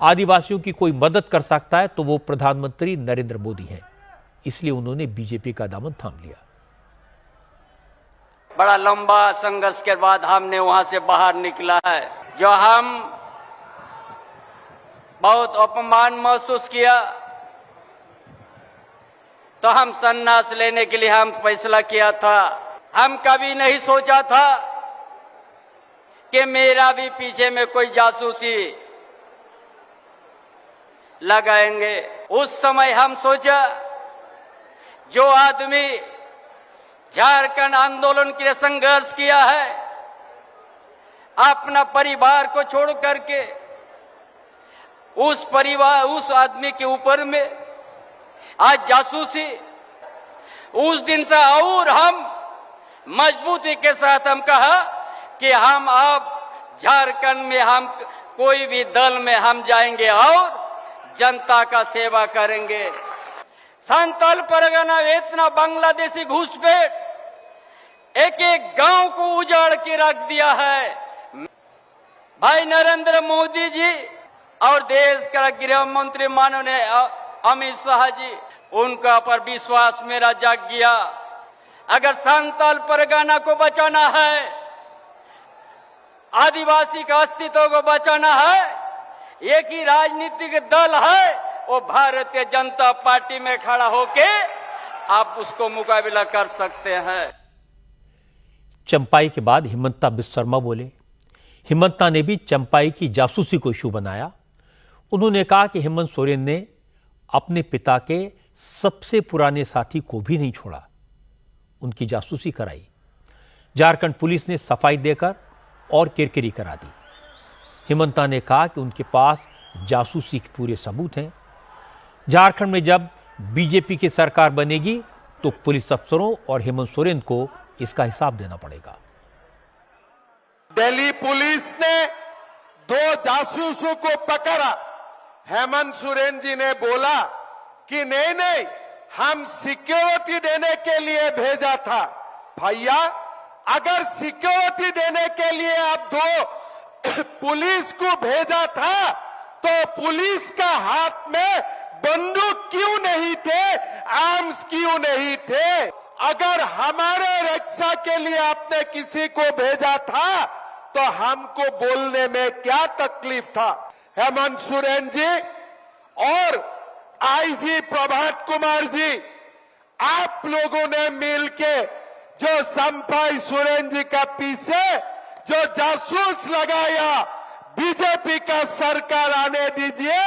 आदिवासियों की कोई मदद कर सकता है तो वो प्रधानमंत्री नरेंद्र मोदी हैं। इसलिए उन्होंने बीजेपी का दामन थाम लिया। बड़ा लंबा संघर्ष के बाद हमने वहां से बाहर निकला है। जो हम बहुत अपमान महसूस किया तो हम संन्यास लेने के लिए हम फैसला किया था। हम कभी नहीं सोचा था कि मेरा भी पीछे में कोई जासूसी लगाएंगे। उस समय हम सोचा जो आदमी झारखंड आंदोलन के लिए संघर्ष किया है, अपना परिवार को छोड़ करके उस आदमी के ऊपर में आज जासूसी, उस दिन से और हम मजबूती के साथ हम कहा कि हम अब झारखंड में हम कोई भी दल में हम जाएंगे और जनता का सेवा करेंगे। संताल परगना में इतना बांग्लादेशी घुसपैठ एक एक गांव को उजाड़ के रख दिया है। भाई नरेंद्र मोदी जी और देश का गृह मंत्री माननीय अमित शाह जी, उनका पर विश्वास मेरा जाग गया। अगर संताल परगना को बचाना है, आदिवासी का अस्तित्व को बचाना है, एक ही राजनीतिक दल है, वो भारतीय जनता पार्टी में खड़ा होके आप उसको मुकाबला कर सकते हैं। चंपाई के बाद हिमंता बिस्वा शर्मा बोले। हिमंता ने भी चंपाई की जासूसी को इशू बनाया। उन्होंने कहा कि हेमंत सोरेन ने अपने पिता के सबसे पुराने साथी को भी नहीं छोड़ा, उनकी जासूसी कराई। झारखंड पुलिस ने सफाई देकर और किरकिरी करा दी। हिमंता ने कहा कि उनके पास जासूसी के पूरे सबूत हैं। झारखंड में जब बीजेपी की सरकार बनेगी तो पुलिस अफसरों और हेमंत सोरेन को इसका हिसाब देना पड़ेगा। दिल्ली पुलिस ने 2 जासूसों को पकड़ा। हेमंत सोरेन जी ने बोला कि नहीं हम सिक्योरिटी देने के लिए भेजा था। भैया अगर सिक्योरिटी देने के लिए आप 2 पुलिस को भेजा था तो पुलिस का हाथ में बंदूक क्यों नहीं थे, आर्म्स क्यों नहीं थे? अगर हमारे रक्षा के लिए आपने किसी को भेजा था तो हमको बोलने में क्या तकलीफ था? हेमंत सोरेन जी और आईजी प्रभात कुमार जी, आप लोगों ने मिलके जो चंपाई सोरेन जी का पीछे जो जासूस लगाया, बीजेपी का सरकार आने दीजिए,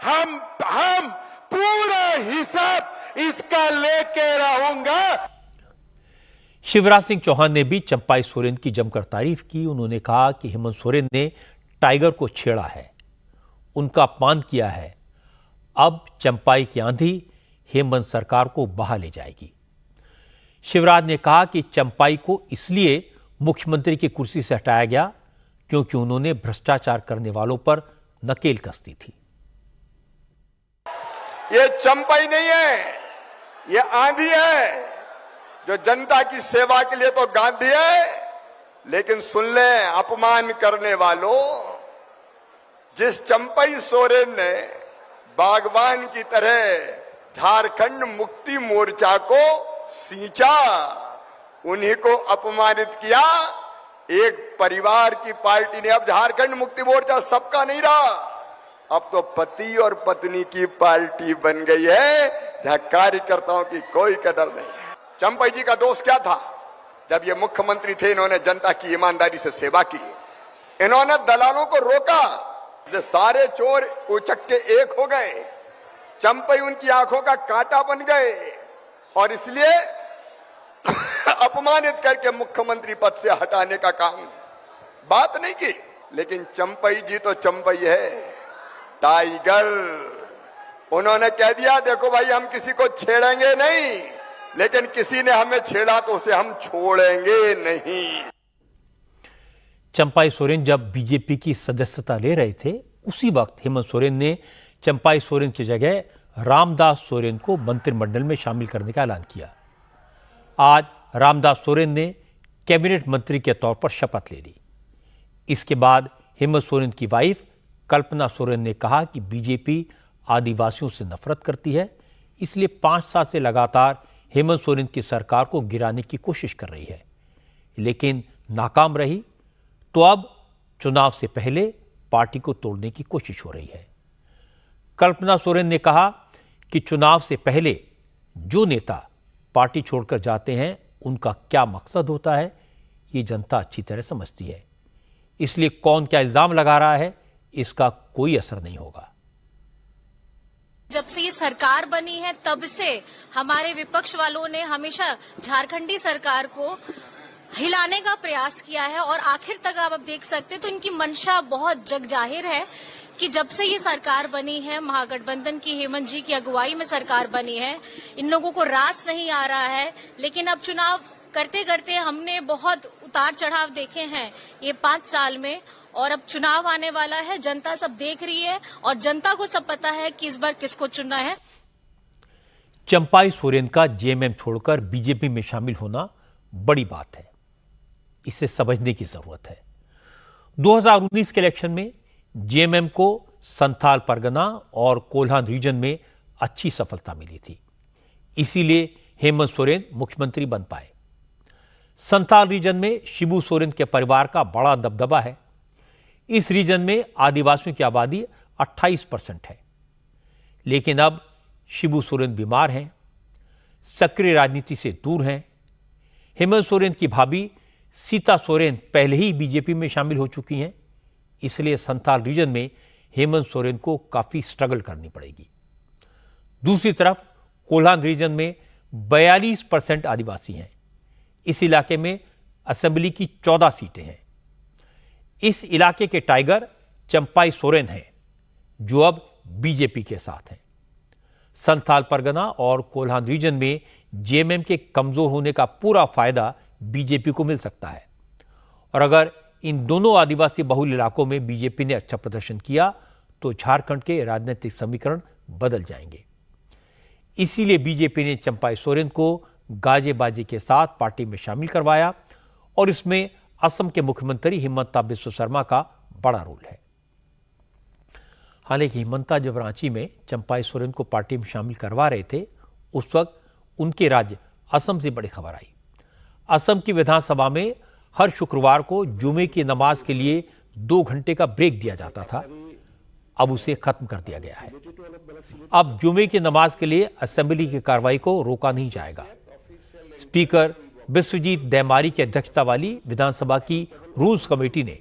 हम पूरा हिसाब इसका लेके रहूंगा। शिवराज सिंह चौहान ने भी चंपाई सोरेन की जमकर तारीफ की। उन्होंने कहा कि हेमंत सोरेन ने टाइगर को छेड़ा है, उनका अपमान किया है। अब चंपाई की आंधी हेमंत सरकार को बहा ले जाएगी। शिवराज ने कहा कि चंपाई को इसलिए मुख्यमंत्री की कुर्सी से हटाया गया क्योंकि उन्होंने भ्रष्टाचार करने वालों पर नकेल कसती थी। ये चंपाई नहीं है, ये आंधी है जो जनता की सेवा के लिए तो गांधी है, लेकिन सुन ले अपमान करने वालों, जिस चंपई सोरेन ने बागवान की तरह झारखंड मुक्ति मोर्चा को सींचा, उन्हीं को अपमानित किया। एक परिवार की पार्टी ने, अब झारखंड मुक्ति मोर्चा सबका नहीं रहा, अब तो पति और पत्नी की पार्टी बन गई है, जहां कार्यकर्ताओं की कोई कदर नहीं है। चंपई जी का दोष क्या था? जब ये मुख्यमंत्री थे, इन्होंने जनता की ईमानदारी से सेवा की, इन्होंने दलालों को रोका, जो सारे चोर उचक के एक हो गए, चंपई उनकी आंखों का कांटा बन गए और इसलिए अपमानित करके मुख्यमंत्री पद से हटाने का काम बात नहीं की। लेकिन चंपई जी तो चंपई है, टाइगर। उन्होंने कह दिया, देखो भाई, हम किसी को छेड़ेंगे नहीं, लेकिन किसी ने हमें छेड़ा तो उसे हम छोड़ेंगे नहीं। चंपाई सोरेन जब बीजेपी की सदस्यता ले रहे थे, उसी वक्त हेमंत सोरेन ने चंपाई सोरेन की जगह रामदास सोरेन को मंत्रिमंडल में शामिल करने का ऐलान किया। आज रामदास सोरेन ने कैबिनेट मंत्री के तौर पर शपथ ले ली। इसके बाद हेमंत सोरेन की वाइफ कल्पना सोरेन ने कहा कि बीजेपी आदिवासियों से नफरत करती है, इसलिए 5 साल से लगातार हेमंत सोरेन की सरकार को गिराने की कोशिश कर रही है, लेकिन नाकाम रही। तो अब चुनाव से पहले पार्टी को तोड़ने की कोशिश हो रही है। कल्पना सोरेन ने कहा कि चुनाव से पहले जो नेता पार्टी छोड़कर जाते हैं, उनका क्या मकसद होता है, ये जनता अच्छी तरह समझती है। इसलिए कौन क्या इल्जाम लगा रहा है, इसका कोई असर नहीं होगा। जब से ये सरकार बनी है, तब से हमारे विपक्ष वालों ने हमेशा झारखंडी सरकार को हिलाने का प्रयास किया है और आखिर तक आप देख सकते हैं तो इनकी मंशा बहुत जग जाहिर है कि जब से ये सरकार बनी है, महागठबंधन की हेमंत जी की अगुवाई में सरकार बनी है, इन लोगों को रास नहीं आ रहा है। लेकिन अब चुनाव करते करते हमने बहुत उतार चढ़ाव देखे हैं ये 5 साल में, और अब चुनाव आने वाला है, जनता सब देख रही है और जनता को सब पता है कि इस बार किसको चुनना है। चंपाई सोरेन का जेएमएम छोड़कर बीजेपी में शामिल होना बड़ी बात है, इसे समझने की जरूरत है। 2019 के इलेक्शन में जेएमएम को संथाल परगना और कोल्हान रीजन में अच्छी सफलता मिली थी, इसीलिए हेमंत सोरेन मुख्यमंत्री बन पाए। संथाल रीजन में शिबू सोरेन के परिवार का बड़ा दबदबा है। इस रीजन में आदिवासियों की आबादी 28% है, लेकिन अब शिबू सोरेन बीमार हैं, सक्रिय राजनीति से दूर हैं। हेमंत सोरेन की भाभी सीता सोरेन पहले ही बीजेपी में शामिल हो चुकी हैं, इसलिए संथाल रीजन में हेमंत सोरेन को काफी स्ट्रगल करनी पड़ेगी। दूसरी तरफ कोल्हान रीजन में 42% आदिवासी हैं। इस इलाके में असेंबली की 14 सीटें हैं। इस इलाके के टाइगर चंपाई सोरेन हैं, जो अब बीजेपी के साथ हैं। संथाल परगना और कोल्हान रीजन में जेएमएम के कमजोर होने का पूरा फायदा बीजेपी को मिल सकता है, और अगर इन दोनों आदिवासी बहुल इलाकों में बीजेपी ने अच्छा प्रदर्शन किया तो झारखंड के राजनीतिक समीकरण बदल जाएंगे। इसीलिए बीजेपी ने चंपाई सोरेन को गाजे बाजे के साथ पार्टी में शामिल करवाया, और इसमें असम के मुख्यमंत्री हिमंता बिस्वा शर्मा का बड़ा रोल है। हालांकि हिमंता जब रांची में चंपाई सोरेन को पार्टी में शामिल करवा रहे थे, उस वक्त उनके राज्य असम से बड़ी खबर आई। असम की विधानसभा में हर शुक्रवार को जुमे की नमाज के लिए 2 घंटे का ब्रेक दिया जाता था, अब उसे खत्म कर दिया गया है। अब जुमे की नमाज के लिए असेंबली की कार्रवाई को रोका नहीं जाएगा। स्पीकर विश्वजीत दैमारी की अध्यक्षता वाली विधानसभा की रूल्स कमेटी ने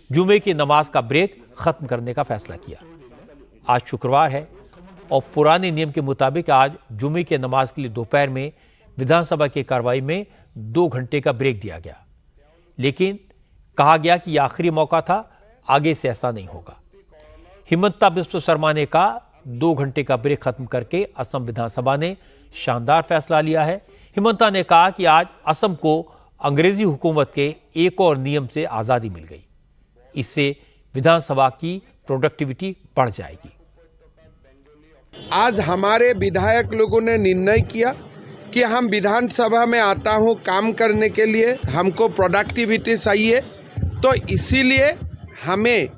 जुमे की नमाज का ब्रेक खत्म करने का फैसला किया। आज शुक्रवार है और पुराने नियम के मुताबिक आज जुमे की नमाज के लिए दोपहर में विधानसभा की कार्रवाई में 2 घंटे का ब्रेक दिया गया, लेकिन कहा गया कि यह आखिरी मौका था, आगे से ऐसा नहीं होगा। हिमंता बिस्वा शर्मा ने कहा 2 घंटे का ब्रेक खत्म करके असम विधानसभा ने शानदार फैसला लिया है। हिमंता ने कहा कि आज असम को अंग्रेजी हुकूमत के एक और नियम से आजादी मिल गई, इससे विधानसभा की प्रोडक्टिविटी बढ़ जाएगी। आज हमारे विधायक लोगों ने निर्णय किया कि हम विधानसभा में आता हूं काम करने के लिए, हमको प्रोडक्टिविटी चाहिए, तो इसीलिए हमें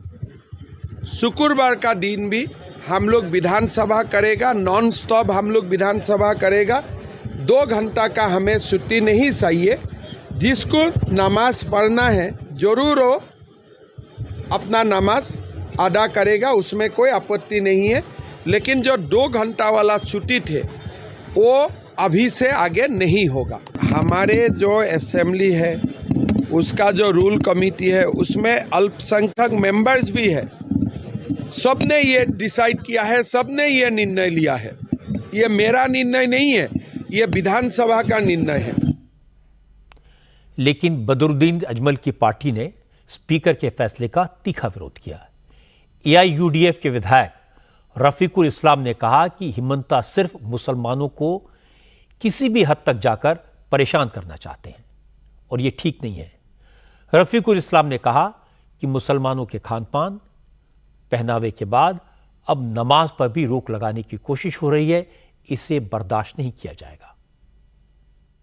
शुक्रवार का दिन भी हम लोग विधानसभा करेगा, नॉन स्टॉप हम लोग विधानसभा करेगा। 2 घंटा का हमें छुट्टी नहीं चाहिए। जिसको नमाज पढ़ना है जरूर वो अपना नमाज अदा करेगा, उसमें कोई आपत्ति नहीं है। लेकिन जो 2 घंटा वाला छुट्टी थे वो अभी से आगे नहीं होगा। हमारे जो असेंबली है उसका जो रूल कमेटी है उसमें अल्पसंख्यक मेंबर्स भी है। सबने ये डिसाइड किया है, सबने ये निर्णय लिया है। ये मेरा निर्णय नहीं है, ये विधानसभा का निर्णय है। लेकिन बदरुद्दीन अजमल की पार्टी ने स्पीकर के फैसले का तीखा विरोध किया। एआईयूडीएफ के विधायक रफीकुल इस्लाम ने कहा कि हिमंता सिर्फ मुसलमानों को किसी भी हद तक जाकर परेशान करना चाहते हैं और ये ठीक नहीं है। रफीकुल इस्लाम ने कहा कि मुसलमानों के खान पान पहनावे के बाद अब नमाज पर भी रोक लगाने की कोशिश हो रही है, इसे बर्दाश्त नहीं किया जाएगा।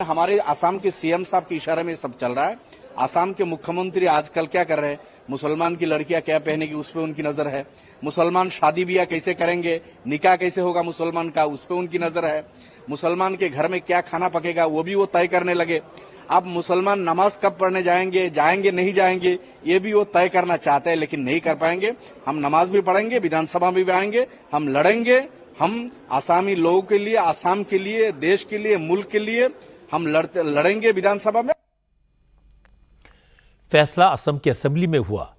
हमारे असम के सीएम साहब के इशारे में सब चल रहा है। असम के मुख्यमंत्री आजकल क्या कर रहे हैं, मुसलमान की लड़कियां क्या पहनेगी उस पर उनकी नजर है। मुसलमान शादी ब्याह कैसे करेंगे, निकाह कैसे होगा मुसलमान का, उस पर उनकी नजर है। मुसलमान के घर में क्या खाना पकेगा वो भी वो तय करने लगे। अब मुसलमान नमाज कब पढ़ने जाएंगे नहीं जाएंगे ये भी वो तय करना चाहते हैं, लेकिन नहीं कर पाएंगे। हम नमाज भी पढ़ेंगे, विधानसभा में भी आएंगे, हम लड़ेंगे। हम आसामी लोगों के लिए, आसाम के लिए, देश के लिए, मुल्क के लिए हम लड़ेंगे विधानसभा में। फैसला असम की असेंबली में हुआ,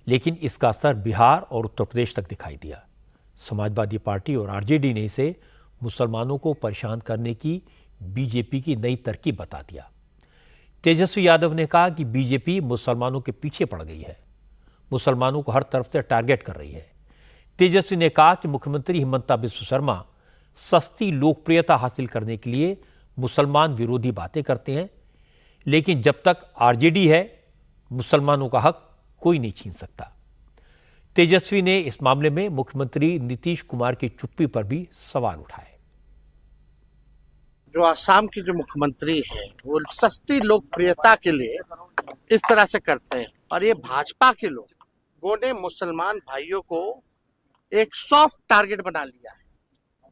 लेकिन इसका असर बिहार और उत्तर प्रदेश तक दिखाई दिया। समाजवादी पार्टी और आरजेडी ने इसे मुसलमानों को परेशान करने की बीजेपी की नई तरकीब बता दिया। तेजस्वी यादव ने कहा कि बीजेपी मुसलमानों के पीछे पड़ गई है, मुसलमानों को हर तरफ से टारगेट कर रही है। तेजस्वी ने कहा कि मुख्यमंत्री हिमंता बिस्वा शर्मा सस्ती लोकप्रियता हासिल करने के लिए मुसलमान विरोधी बातें करते हैं, लेकिन जब तक आरजेडी है मुसलमानों का हक कोई नहीं छीन सकता। तेजस्वी ने इस मामले में मुख्यमंत्री नीतीश कुमार की चुप्पी पर भी सवाल उठाए। जो आसाम की जो मुख्यमंत्री है वो सस्ती लोकप्रियता के लिए इस तरह से करते हैं, और ये भाजपा के लोगों ने मुसलमान भाइयों को एक सॉफ्ट टारगेट बना लिया है।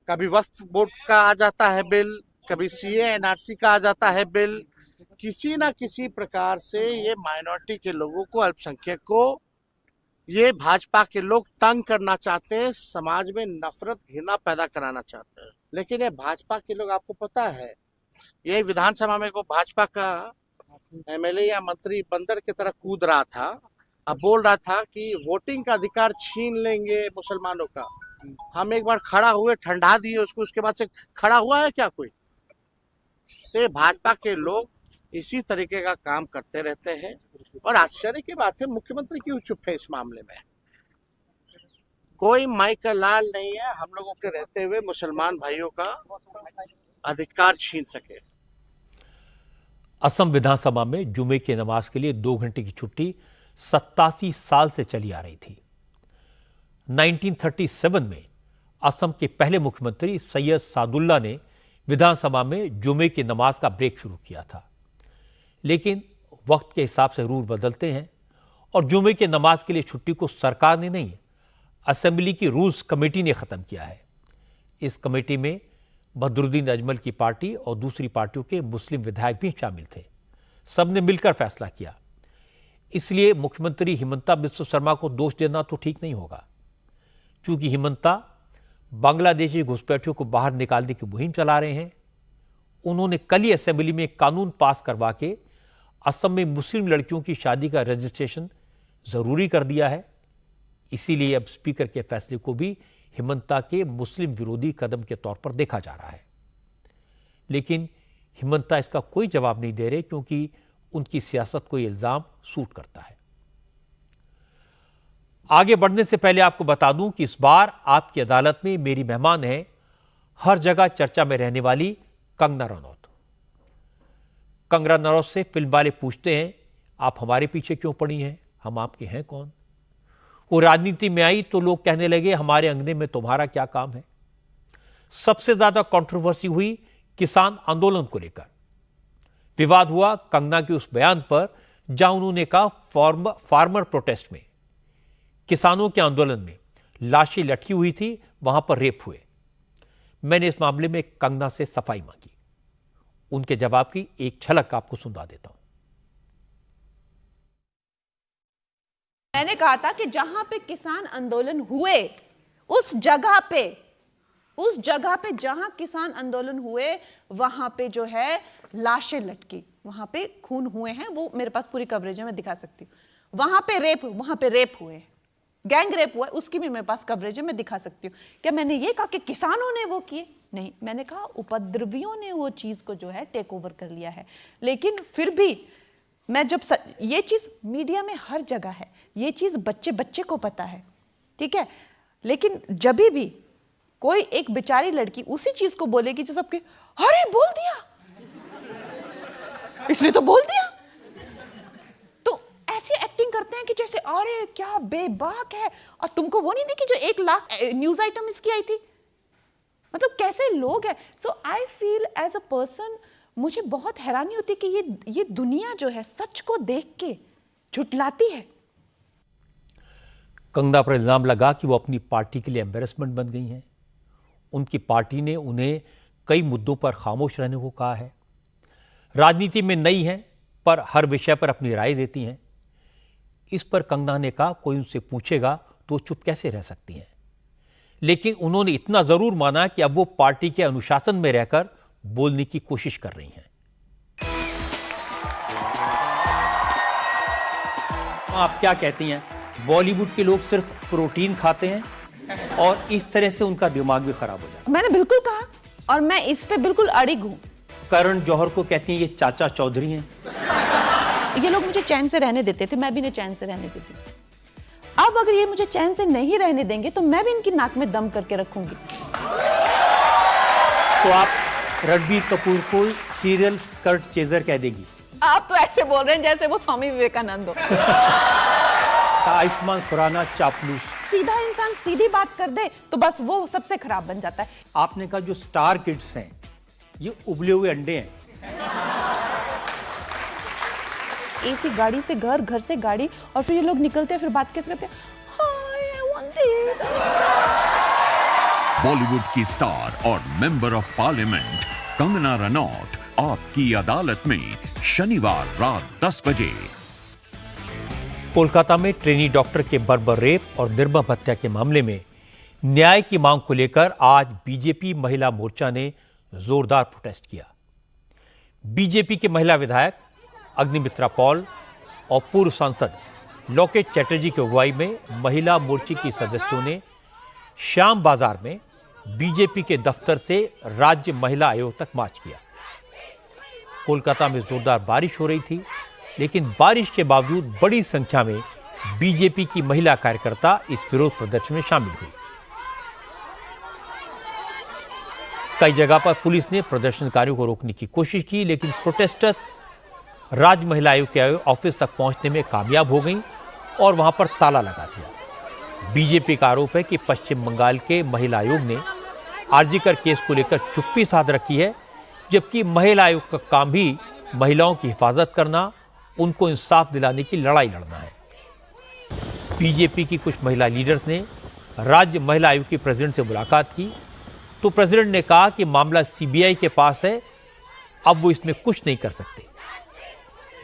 कभी वक्फ बोर्ड का आ जाता है बिल, कभी सीए एनआरसी का आ जाता है बिल। किसी ना किसी प्रकार से ये माइनॉरिटी के लोगों को, अल्पसंख्यक को ये भाजपा के लोग तंग करना चाहते हैं, समाज में नफरत घृणा पैदा कराना चाहते हैं। लेकिन ये भाजपा के लोग, आपको पता है, ये विधानसभा में को भाजपा का एमएलए या मंत्री बंदर की तरह कूद रहा था, अब बोल रहा था कि वोटिंग का अधिकार छीन लेंगे मुसलमानों का। हम एक बार खड़ा हुए, ठंडा दिए उसको, उसके बाद से खड़ा हुआ है क्या कोई? तो भाजपा के लोग इसी तरीके का काम करते रहते हैं, और आश्चर्य की बात है मुख्यमंत्री क्यों चुप है इस मामले में। कोई माई का लाल नहीं है हम लोगों के रहते हुए मुसलमान भाइयों का अधिकार छीन सके। असम विधानसभा में जुमे की नमाज के लिए 2 घंटे की छुट्टी 87 साल से चली आ रही थी। 1937 में असम के पहले मुख्यमंत्री सैयद सादुल्ला ने विधानसभा में जुमे की नमाज का ब्रेक शुरू किया था, लेकिन वक्त के हिसाब से रूल बदलते हैं और जुमे की नमाज के लिए छुट्टी को सरकार ने नहीं, असेंबली की रूल्स कमेटी ने खत्म किया है। इस कमेटी में बदरुद्दीन अजमल की पार्टी और दूसरी पार्टियों के मुस्लिम विधायक भी शामिल थे। सबने मिलकर फैसला किया। इसलिए मुख्यमंत्री हिमंता बिस्वा शर्मा को दोष देना तो ठीक नहीं होगा, क्योंकि हिमंता बांग्लादेशी घुसपैठियों को बाहर निकालने की मुहिम चला रहे हैं। उन्होंने कल ही असेंबली में कानून पास करवा के असम में मुस्लिम लड़कियों की शादी का रजिस्ट्रेशन जरूरी कर दिया है। इसीलिए अब स्पीकर के फैसले को भी हिमंता के मुस्लिम विरोधी कदम के तौर पर देखा जा रहा है। लेकिन हिमंता इसका कोई जवाब नहीं दे रहे, क्योंकि उनकी सियासत को यह इल्जाम सूट करता है। आगे बढ़ने से पहले आपको बता दूं कि इस बार आपकी अदालत में मेरी मेहमान है हर जगह चर्चा में रहने वाली कंगना रनौत। कंगना रनौत से फिल्म वाले पूछते हैं, आप हमारे पीछे क्यों पड़ी हैं, हम आपके हैं कौन? वो राजनीति में आई तो लोग कहने लगे हमारे अंगने में तुम्हारा क्या काम है। सबसे ज्यादा कंट्रोवर्सी हुई किसान आंदोलन को लेकर। विवाद हुआ कंगना के उस बयान पर जहां उन्होंने कहा फार्मर प्रोटेस्ट में किसानों के आंदोलन में लाशें लटकी हुई थी, वहां पर रेप हुए। मैंने इस मामले में कंगना से सफाई मांगी। उनके जवाब की एक झलक आपको सुना देता हूं। मैंने कहा था कि जहां पे किसान आंदोलन हुए, उस जगह पे जहां किसान आंदोलन हुए, वहां पे जो है लाशें लटकी, वहां पे खून हुए हैं। वो मेरे पास पूरी कवरेज है, मैं दिखा सकती हूँ। वहां पे रेप हुए, गैंग रेप हुआ, उसकी भी मेरे पास कवरेज है, मैं दिखा सकती हूँ। क्या मैंने ये कहा कि किसानों ने वो किए? नहीं, मैंने कहा उपद्रवियों ने वो चीज को जो है टेक ओवर कर लिया है। लेकिन फिर भी मैं जब ये चीज मीडिया में हर जगह है, ये चीज बच्चे को पता है, ठीक है, लेकिन जब भी कोई एक बेचारी लड़की उसी चीज को बोलेगी जो सबके अरे बोल दिया, इसने तो बोल दिया, तो ऐसी एक्टिंग करते हैं कि जैसे अरे क्या बेबाक है। और तुमको वो नहीं देखी जो 1 लाख न्यूज आइटम इसकी आई थी? मतलब कैसे लोग हैं। So I feel as a person, मुझे बहुत हैरानी होती है कि ये दुनिया जो है सच को देख के झुठलाती है। कंगना पर इल्जाम लगा कि वो अपनी पार्टी के लिए एम्बेरसमेंट बन गई हैं। उनकी पार्टी ने उन्हें कई मुद्दों पर खामोश रहने को कहा है। राजनीति में नई हैं, पर हर विषय पर अपनी राय देती हैं। इस पर कंगना ने कहा कोई उनसे पूछेगा तो चुप कैसे रह सकती हैं। लेकिन उन्होंने इतना जरूर माना कि अब वो पार्टी के अनुशासन में रहकर बोलने की कोशिश कर रही हैं। आप क्या कहती हैं, बॉलीवुड के लोग सिर्फ प्रोटीन खाते हैं और इस तरह से उनका दिमाग भी खराब हो जाता है? मैंने बिल्कुल कहा और मैं इस पे बिल्कुल अड़िग हूं। करण जौहर को कहती हैं ये चाचा चौधरी हैं। ये लोग मुझे चैन से रहने देते थे, मैं भी इन्हें चैन से रहने देती। अब अगर ये मुझे चैन से नहीं रहने देंगे तो मैं भी इनकी नाक में दम करके रखूंगी। तो आप रणबीर कपूर को सीरियल स्कर्ट चेजर कह देगी? आप तो ऐसे बोल रहे हैं जैसे वो स्वामी विवेकानंद हो। आयुष्मान खुराना चापलूस। सीधा इंसान सीधी बात कर दे तो बस वो सबसे खराब बन जाता है। आपने कहा जो स्टार किड्स हैं ये उबले हुए अंडे हैं। एसी गाड़ी से घर, घर से गाड़ी, और फिर ये लोग निकलते हैं, फिर बात कैसे करते हैं, I want this। बॉलीवुड की स्टार और member of parliament Kangana Ranaut आपकी अदालत में शनिवार रात 10 बजे। कोलकाता में ट्रेनी डॉक्टर के बर्बर रेप और निर्मम हत्या के मामले में न्याय की मांग को लेकर आज बीजेपी महिला मोर्चा ने जोरदार प्रोटेस्ट किया। बीजेपी के महिला विधायक अग्निमित्रा पॉल और पूर्व सांसद लोकेट चैटर्जी की अगुवाई में महिला मोर्चे की सदस्यों ने श्याम बाजार में बीजेपी के दफ्तर से राज्य महिला आयोग तक मार्च किया। कोलकाता में जोरदार बारिश हो रही थी, लेकिन बारिश के बावजूद बड़ी संख्या में बीजेपी की महिला कार्यकर्ता इस विरोध प्रदर्शन में शामिल हुई। कई जगह पर पुलिस ने प्रदर्शनकारियों को रोकने की कोशिश की, लेकिन प्रोटेस्टर्स राज्य महिला आयोग के ऑफिस तक पहुंचने में कामयाब हो गईं और वहां पर ताला लगा दिया। बीजेपी का आरोप है कि पश्चिम बंगाल के महिला आयोग ने आरजीकर केस को लेकर चुप्पी साध रखी है, जबकि महिला आयोग का काम भी महिलाओं की हिफाजत करना, उनको इंसाफ दिलाने की लड़ाई लड़ना है। बीजेपी की कुछ महिला लीडर्स ने राज्य महिला आयोग की प्रेसिडेंट से मुलाकात की, तो प्रेसिडेंट ने कहा कि मामला सीबीआई के पास है, अब वो इसमें कुछ नहीं कर सकते।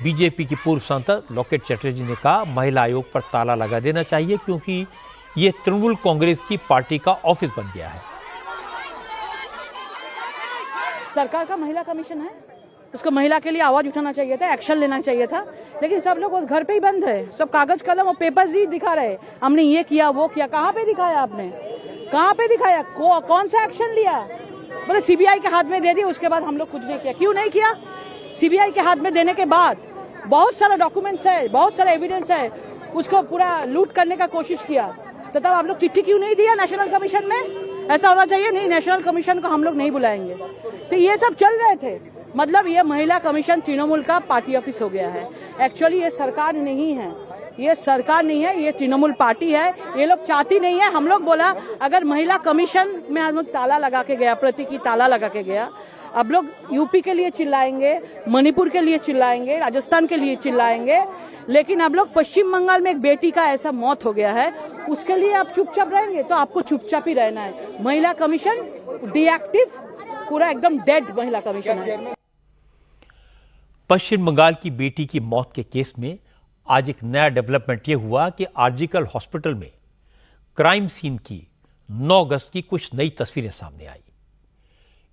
बीजेपी की पूर्व सांसद लोकेट चैटर्जी ने कहा महिला आयोग पर ताला लगा देना चाहिए, क्योंकि ये तृणमूल कांग्रेस की पार्टी का ऑफिस बन गया है। सरकार का महिला कमीशन है, उसको महिला के लिए आवाज उठाना चाहिए था, एक्शन लेना चाहिए था, लेकिन सब लोग घर पे ही बंद है, सब कागज कलम और पेपर्स ही दिखा रहे, हमने ये किया वो किया। कहाँ पे दिखाया आपने, कहाँ पे दिखाया, कौन सा एक्शन लिया? बोले सीबीआई के हाथ में दे दिया, उसके बाद हम लोग कुछ नहीं किया। क्यों नहीं किया? सीबीआई के हाथ में देने के बाद बहुत सारा डॉक्यूमेंट्स है, बहुत सारा एविडेंस है, उसको पूरा लूट करने का कोशिश किया, तो तब आप लोग चिट्ठी क्यों नहीं दिया नेशनल कमीशन में? ऐसा होना चाहिए, नहीं नेशनल कमीशन को हम लोग नहीं बुलाएंगे। तो ये सब चल रहे थे, मतलब ये महिला कमीशन तृणमूल का पार्टी ऑफिस हो गया है। एक्चुअली ये सरकार नहीं है, ये सरकार नहीं है, ये तृणमूल पार्टी है। ये लोग चाहती नहीं है। हम लोग बोला अगर महिला कमीशन में हम लोग ताला लगा के गया, प्रति की ताला लगा के गया, अब लोग यूपी के लिए चिल्लाएंगे, मणिपुर के लिए चिल्लाएंगे, राजस्थान के लिए चिल्लाएंगे, लेकिन अब लोग पश्चिम बंगाल में एक बेटी का ऐसा मौत हो गया है, उसके लिए आप चुपचाप रहेंगे तो आपको चुपचाप ही रहना है। महिला कमीशन डीएक्टिव, पूरा एकदम डेड महिला कमीशन है। पश्चिम बंगाल की बेटी की मौत के केस में आज एक नया डेवलपमेंट यह हुआ कि आर्जिकल हॉस्पिटल में क्राइम सीन की 9 अगस्त की कुछ नई तस्वीरें सामने आई।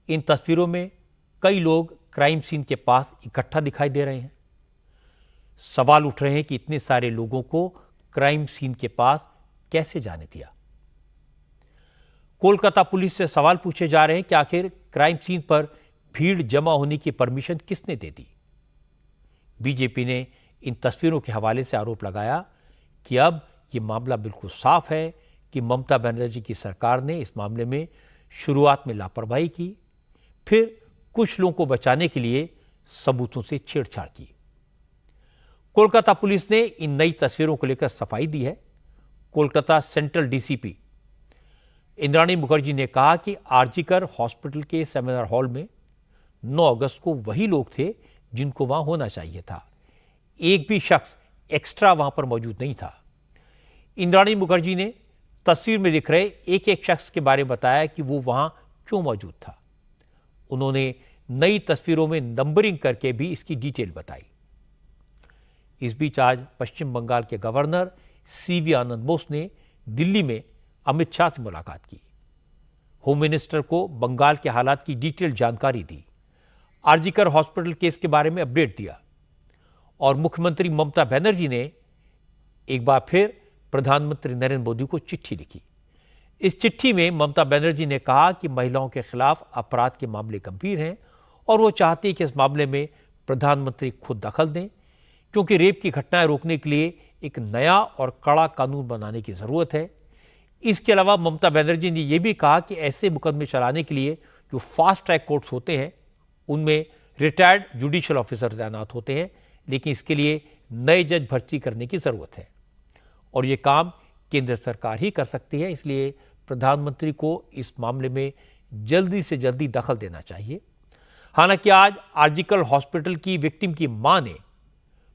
इन तस्वीरों में कई लोग क्राइम सीन के पास इकट्ठा दिखाई दे रहे हैं। सवाल उठ रहे हैं कि इतने सारे लोगों को क्राइम सीन के पास कैसे जाने दिया। कोलकाता पुलिस से सवाल पूछे जा रहे हैं कि आखिर क्राइम सीन पर भीड़ जमा होने की परमिशन किसने दे दी। बीजेपी ने इन तस्वीरों के हवाले से आरोप लगाया कि अब यह मामला बिल्कुल साफ है कि ममता बनर्जी की सरकार ने इस मामले में शुरुआत में लापरवाही की, फिर कुछ लोगों को बचाने के लिए सबूतों से छेड़छाड़ की। कोलकाता पुलिस ने इन नई तस्वीरों को लेकर सफाई दी है। कोलकाता सेंट्रल डीसीपी इंद्राणी मुखर्जी ने कहा कि आरजीकर हॉस्पिटल के सेमिनार हॉल में 9 अगस्त को वही लोग थे जिनको वहां होना चाहिए था। एक भी शख्स एक्स्ट्रा वहां पर मौजूद नहीं था। इंद्राणी मुखर्जी ने तस्वीर में दिख रहे एक एक शख्स के बारे में बताया कि वो वहां क्यों मौजूद था। उन्होंने नई तस्वीरों में नंबरिंग करके भी इसकी डिटेल बताई। इस बीच आज पश्चिम बंगाल के गवर्नर सीवी आनंद बोस ने दिल्ली में अमित शाह से मुलाकात की। होम मिनिस्टर को बंगाल के हालात की डिटेल जानकारी दी, आरजीकर हॉस्पिटल केस के बारे में अपडेट दिया और मुख्यमंत्री ममता बनर्जी ने एक बार फिर प्रधानमंत्री नरेंद्र मोदी को चिट्ठी लिखी। इस चिट्ठी में ममता बनर्जी ने कहा कि महिलाओं के खिलाफ अपराध के मामले गंभीर हैं और वो चाहती है कि इस मामले में प्रधानमंत्री खुद दखल दें, क्योंकि रेप की घटनाएं रोकने के लिए एक नया और कड़ा कानून बनाने की जरूरत है। इसके अलावा ममता बनर्जी ने यह भी कहा कि ऐसे मुकदमे चलाने के लिए जो फास्ट ट्रैक कोर्ट्स होते हैं उनमें रिटायर्ड जुडिशियल ऑफिसर तैनात होते हैं, लेकिन इसके लिए नए जज भर्ती करने की जरूरत है और यह काम केंद्र सरकार ही कर सकती है। इसलिए प्रधानमंत्री को इस मामले में जल्दी से जल्दी दखल देना चाहिए। हालांकि आज आर्जिकल हॉस्पिटल की विक्टिम की मां ने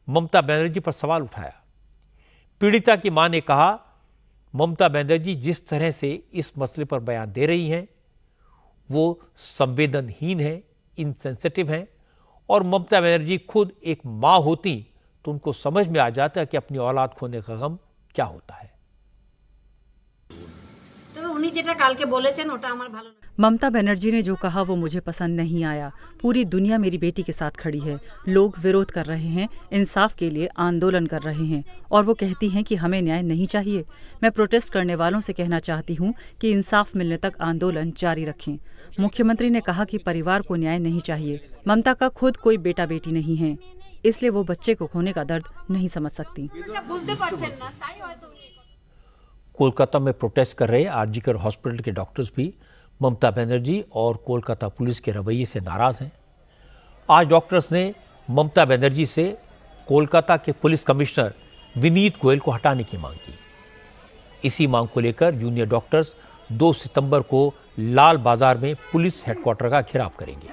ममता बनर्जी पर सवाल उठाया। पीड़िता की मां ने कहा, ममता बनर्जी जिस तरह से इस मसले पर बयान दे रही हैं वो संवेदनहीन है, इनसेंसिटिव हैं और ममता बनर्जी खुद एक मां होती तो उनको समझ में आ जाता कि अपनी औलाद खोने का गम क्या होता है। ममता बनर्जी ने जो कहा वो मुझे पसंद नहीं आया। पूरी दुनिया मेरी बेटी के साथ खड़ी है। लोग विरोध कर रहे हैं, इंसाफ के लिए आंदोलन कर रहे हैं और वो कहती हैं कि हमें न्याय नहीं चाहिए। मैं प्रोटेस्ट करने वालों से कहना चाहती हूँ कि इंसाफ मिलने तक आंदोलन जारी रखें। मुख्यमंत्री ने कहा कि परिवार को न्याय नहीं चाहिए। ममता का खुद कोई बेटा बेटी नहीं है, इसलिए वो बच्चे को खोने का दर्द नहीं समझ सकती। कोलकाता में प्रोटेस्ट कर रहे आरजीकर हॉस्पिटल के डॉक्टर्स भी ममता बनर्जी और कोलकाता पुलिस के रवैये से नाराज हैं। आज डॉक्टर्स ने ममता बनर्जी से कोलकाता के पुलिस कमिश्नर विनीत गोयल को हटाने की मांग की। इसी मांग को लेकर जूनियर डॉक्टर्स 2 सितंबर को लाल बाजार में पुलिस हेडक्वार्टर का घेराव करेंगे।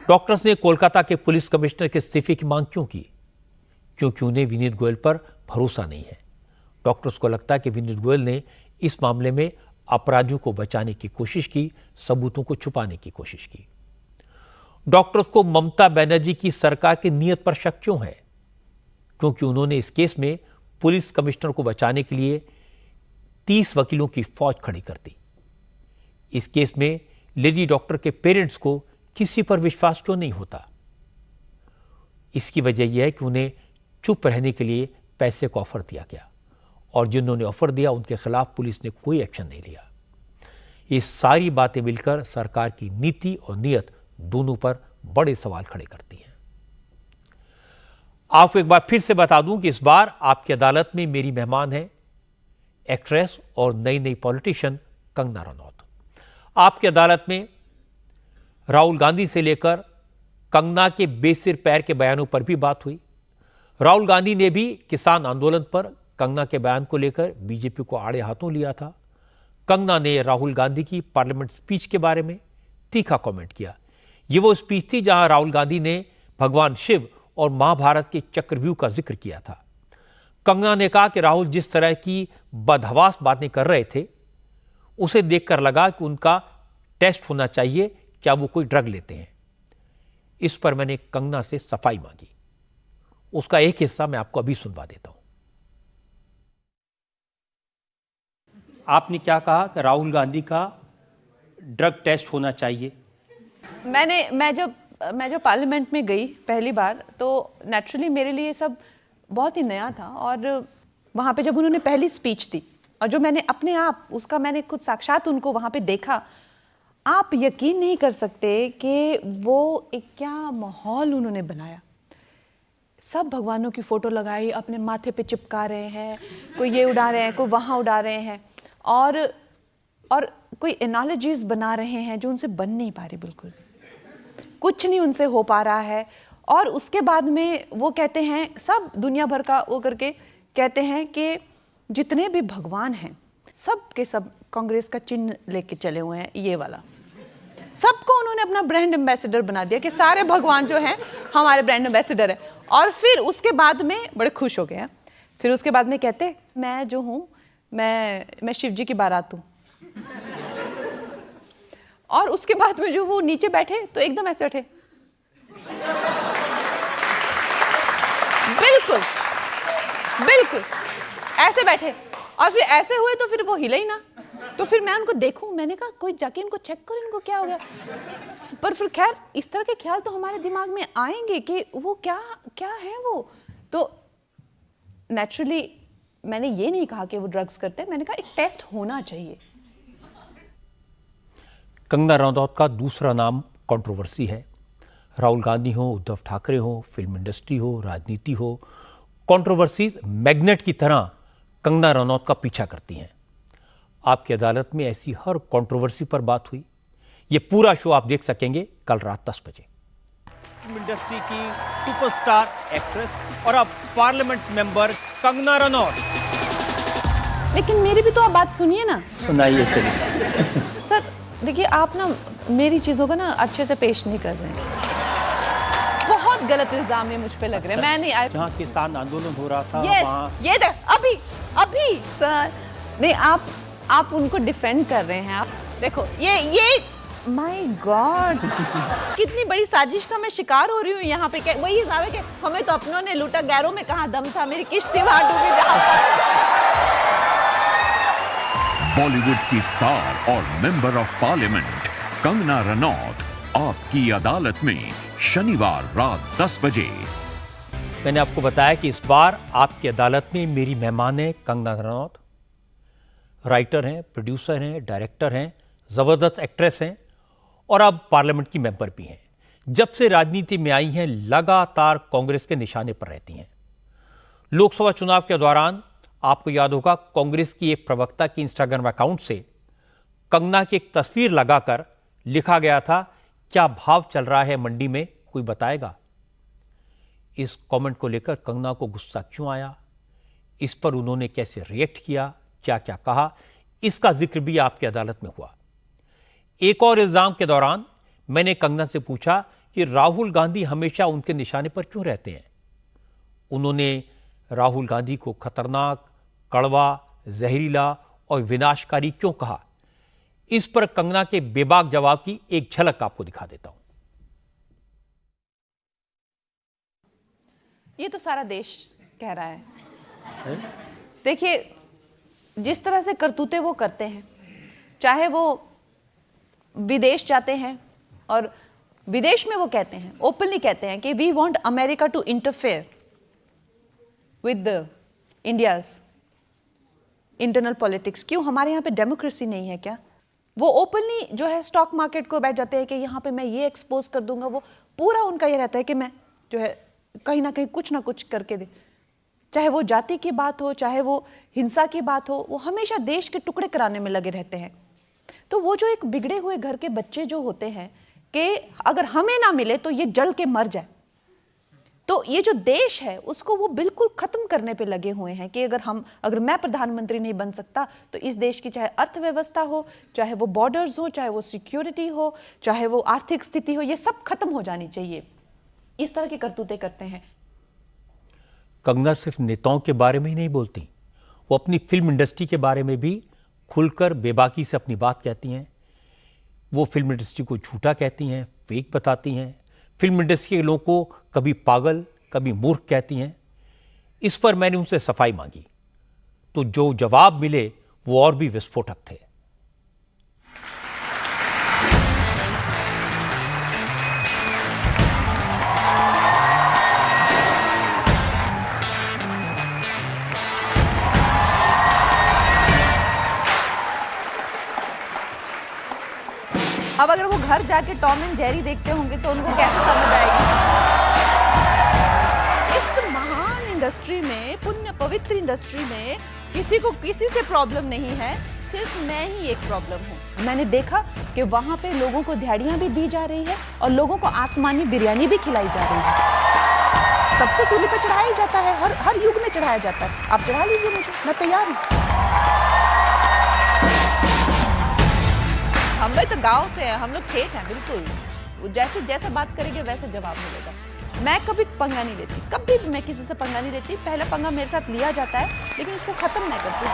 डॉक्टर्स ने कोलकाता के पुलिस कमिश्नर के इस्तीफे की मांग क्यों की? क्योंकि उन्हें विनीत गोयल पर भरोसा नहीं है। डॉक्टर्स को लगता है कि विनीत गोयल ने इस मामले में अपराधियों को बचाने की कोशिश की, सबूतों को छुपाने की कोशिश की। डॉक्टर्स को ममता बनर्जी की सरकार की नीयत पर शक क्यों है? क्योंकि उन्होंने इस केस में पुलिस कमिश्नर को बचाने के लिए 30 वकीलों की फौज खड़ी कर दी। इस केस में लेडी डॉक्टर के पेरेंट्स को किसी पर विश्वास क्यों नहीं होता? इसकी वजह यह है कि उन्हें चुप रहने के लिए पैसे का ऑफर दिया गया और जिन्होंने ऑफर दिया उनके खिलाफ पुलिस ने कोई एक्शन नहीं लिया। ये सारी बातें मिलकर सरकार की नीति और नीयत दोनों पर बड़े सवाल खड़े करती हैं। आपको एक बार फिर से बता दूं कि इस बार आपकी अदालत में मेरी मेहमान है एक्ट्रेस और नई नई पॉलिटिशियन कंगना रनौत। आपकी अदालत में राहुल गांधी से लेकर कंगना के बेसिर पैर के बयानों पर भी बात हुई। राहुल गांधी ने भी किसान आंदोलन पर कंगना के बयान को लेकर बीजेपी को आड़े हाथों लिया था। कंगना ने राहुल गांधी की पार्लियामेंट स्पीच के बारे में तीखा कमेंट किया। ये वो स्पीच थी जहां राहुल गांधी ने भगवान शिव और महाभारत के चक्रव्यूह का जिक्र किया था। कंगना ने कहा कि राहुल जिस तरह की बदहवास बातें कर रहे थे, उसे देखकर लगा कि उनका टेस्ट होना चाहिए, क्या वो कोई ड्रग लेते हैं। इस पर मैंने कंगना से सफाई मांगी। उसका एक हिस्सा मैं आपको अभी सुनवा देता हूं। आपने क्या कहा कि राहुल गांधी का ड्रग टेस्ट होना चाहिए? मैं जब पार्लियामेंट में गई पहली बार, तो नेचुरली मेरे लिए सब बहुत ही नया था। और वहाँ पे जब उन्होंने पहली स्पीच दी और जो मैंने अपने आप उसका मैंने खुद साक्षात उनको वहाँ पे देखा, आप यकीन नहीं कर सकते कि वो एक क्या माहौल उन्होंने बनाया। सब भगवानों की फोटो लगाई, अपने माथे पे चिपका रहे हैं, कोई ये उड़ा रहे हैं, कोई वहाँ उड़ा रहे हैं, और कोई एनालॉजीज बना रहे हैं जो उनसे बन नहीं पा रही, बिल्कुल कुछ नहीं उनसे हो पा रहा है। और उसके बाद में वो कहते हैं, सब दुनिया भर का वो करके कहते हैं कि जितने भी भगवान हैं सब के सब कांग्रेस का चिन्ह लेके चले हुए हैं, ये वाला। सबको उन्होंने अपना ब्रांड एम्बेसडर बना दिया कि सारे भगवान जो हैं हमारे ब्रांड एम्बेसडर है। और फिर उसके बाद में बड़े खुश हो गए हैं। फिर उसके बाद में कहते, मैं जो हूँ मैं शिव जी की बारात हूँ। और उसके बाद में जो वो नीचे बैठे तो एकदम ऐसे बैठे, बिल्कुल बिल्कुल ऐसे बैठे। और फिर ऐसे हुए तो फिर वो हिले ही ना। तो फिर मैं उनको देखूं, मैंने कहा कोई जाके इनको चेक करो, इनको क्या हो गया। पर फिर खैर इस तरह के ख्याल तो हमारे दिमाग में आएंगे कि वो क्या है वो। तो नेचुरली मैंने ये नहीं कहा कि वो ड्रग्स करते हैं, मैंने कहा एक टेस्ट होना चाहिए। कंगना रनौत का दूसरा नाम कंट्रोवर्सी है। राहुल गांधी हो, उद्धव ठाकरे हो, फिल्म इंडस्ट्री हो, राजनीति हो, कंट्रोवर्सीज मैग्नेट की तरह कंगना रनौत का पीछा करती हैं। आपकी अदालत में ऐसी हर कंट्रोवर्सी पर बात हुई। ये पूरा शो आप देख सकेंगे कल रात 10 बजे। फिल्म इंडस्ट्री की सुपरस्टार एक्ट्रेस और अब पार्लियामेंट मेंबर कंगना रनौत। लेकिन मेरी भी तो आप बात सुनिए ना। सुनाइए चलिए। सर देखिए, आप ना मेरी चीजों को ना अच्छे से पेश नहीं कर रहे हैं। बहुत गलत इल्जाम ये मुझ पे लग रहे हैं। मैं नहीं जहाँ किसान आंदोलन हो रहा था वहाँ ये अभी सर नहीं, आप उनको डिफेंड कर रहे हैं। आप देखो ये माय गॉड कितनी बड़ी साजिश का मैं शिकार हो रही हूँ यहाँ पे। वही हिसाब है कि हमें तो अपनों ने लूटा, गैरों में कहाँ दम था, मेरी किश्ती वहां डूबी जहाँ। बॉलीवुड की स्टार और member of parliament Kangana Ranaut आपकी अदालत में शनिवार रात 10 बजे। मैंने आपको बताया कि इस बार आपकी अदालत में मेरी मेहमान है कंगना रनौत। राइटर हैं, प्रोड्यूसर हैं, डायरेक्टर हैं, जबरदस्त एक्ट्रेस हैं और अब पार्लियामेंट की मेंबर भी हैं। जब से राजनीति में आई हैं लगातार कांग्रेस के निशाने पर रहती हैं। लोकसभा चुनाव के दौरान आपको याद होगा कांग्रेस की एक प्रवक्ता की इंस्टाग्राम अकाउंट से कंगना की एक तस्वीर लगाकर लिखा गया था, क्या भाव चल रहा है मंडी में, कोई बताएगा। इस कमेंट को लेकर कंगना को गुस्सा क्यों आया, इस पर उन्होंने कैसे रिएक्ट किया, क्या क्या कहा, इसका जिक्र भी आपकी अदालत में हुआ। एक और इल्जाम के दौरान मैंने कंगना से पूछा कि राहुल गांधी हमेशा उनके निशाने पर क्यों रहते हैं। उन्होंने राहुल गांधी को खतरनाक, कड़वा, जहरीला और विनाशकारी क्यों कहा। इस पर कंगना के बेबाक जवाब की एक झलक आपको दिखा देता हूं। ये तो सारा देश कह रहा है। देखिए जिस तरह से करतूते वो करते हैं, चाहे वो विदेश जाते हैं और विदेश में वो कहते हैं, ओपनली कहते हैं कि we want America to interfere with India's internal politics. क्यों, हमारे यहाँ पे डेमोक्रेसी नहीं है क्या? वो ओपनली जो है स्टॉक मार्केट को बैठ जाते हैं कि यहाँ पे मैं ये एक्सपोज कर दूंगा। वो पूरा उनका ये रहता है कि मैं जो है कहीं ना कहीं कुछ ना कुछ करके दे, चाहे वो जाति की बात हो, चाहे वो हिंसा की बात हो, वो हमेशा देश के टुकड़े कराने में लगे रहते हैं। तो वो जो एक बिगड़े हुए घर के बच्चे जो होते हैं कि अगर हमें ना मिले तो ये जल के मर जाए, तो ये जो देश है उसको वो बिल्कुल खत्म करने पे लगे हुए हैं कि अगर मैं प्रधानमंत्री नहीं बन सकता तो इस देश की चाहे अर्थव्यवस्था हो, चाहे वो बॉर्डर्स हो, चाहे वो सिक्योरिटी हो, चाहे वो आर्थिक स्थिति हो, ये सब खत्म हो जानी चाहिए। इस तरह की करतूतें करते हैं। कंगना सिर्फ नेताओं के बारे में ही नहीं बोलती, वो अपनी फिल्म इंडस्ट्री के बारे में भी खुलकर बेबाकी से अपनी बात कहती हैं। वो फिल्म इंडस्ट्री को झूठा कहती हैं, फेक बताती हैं, फिल्म इंडस्ट्री के लोगों को कभी पागल कभी मूर्ख कहती हैं। इस पर मैंने उनसे सफाई मांगी तो जो जवाब मिले वो और भी विस्फोटक थे। अब अगर वो घर जाके टॉम एंड जेरी देखते होंगे तो उनको कैसे समझ आएगी। इस महान इंडस्ट्री में, पुण्य पवित्र इंडस्ट्री में किसी से प्रॉब्लम नहीं है, सिर्फ मैं ही एक प्रॉब्लम हूँ। मैंने देखा कि वहाँ पे लोगों को दिहाड़ियाँ भी दी जा रही है और लोगों को आसमानी बिरयानी भी खिलाई जा रही है। सबको चूल्हे पर चढ़ाया ही जाता है, हर युग में चढ़ाया जाता है। आप चढ़ा लीजिए मुझे, मैं तैयार हूँ। हम लोग तो गांव से हैं, हम लोग ठेठ हैं बिल्कुल। जैसे बात करेंगे वैसे जवाब मिलेगा। मैं कभी पंगा नहीं लेती, कभी भी मैं किसी से पंगा नहीं लेती। पहला पंगा मेरे साथ लिया जाता है लेकिन उसको खत्म नहीं करती।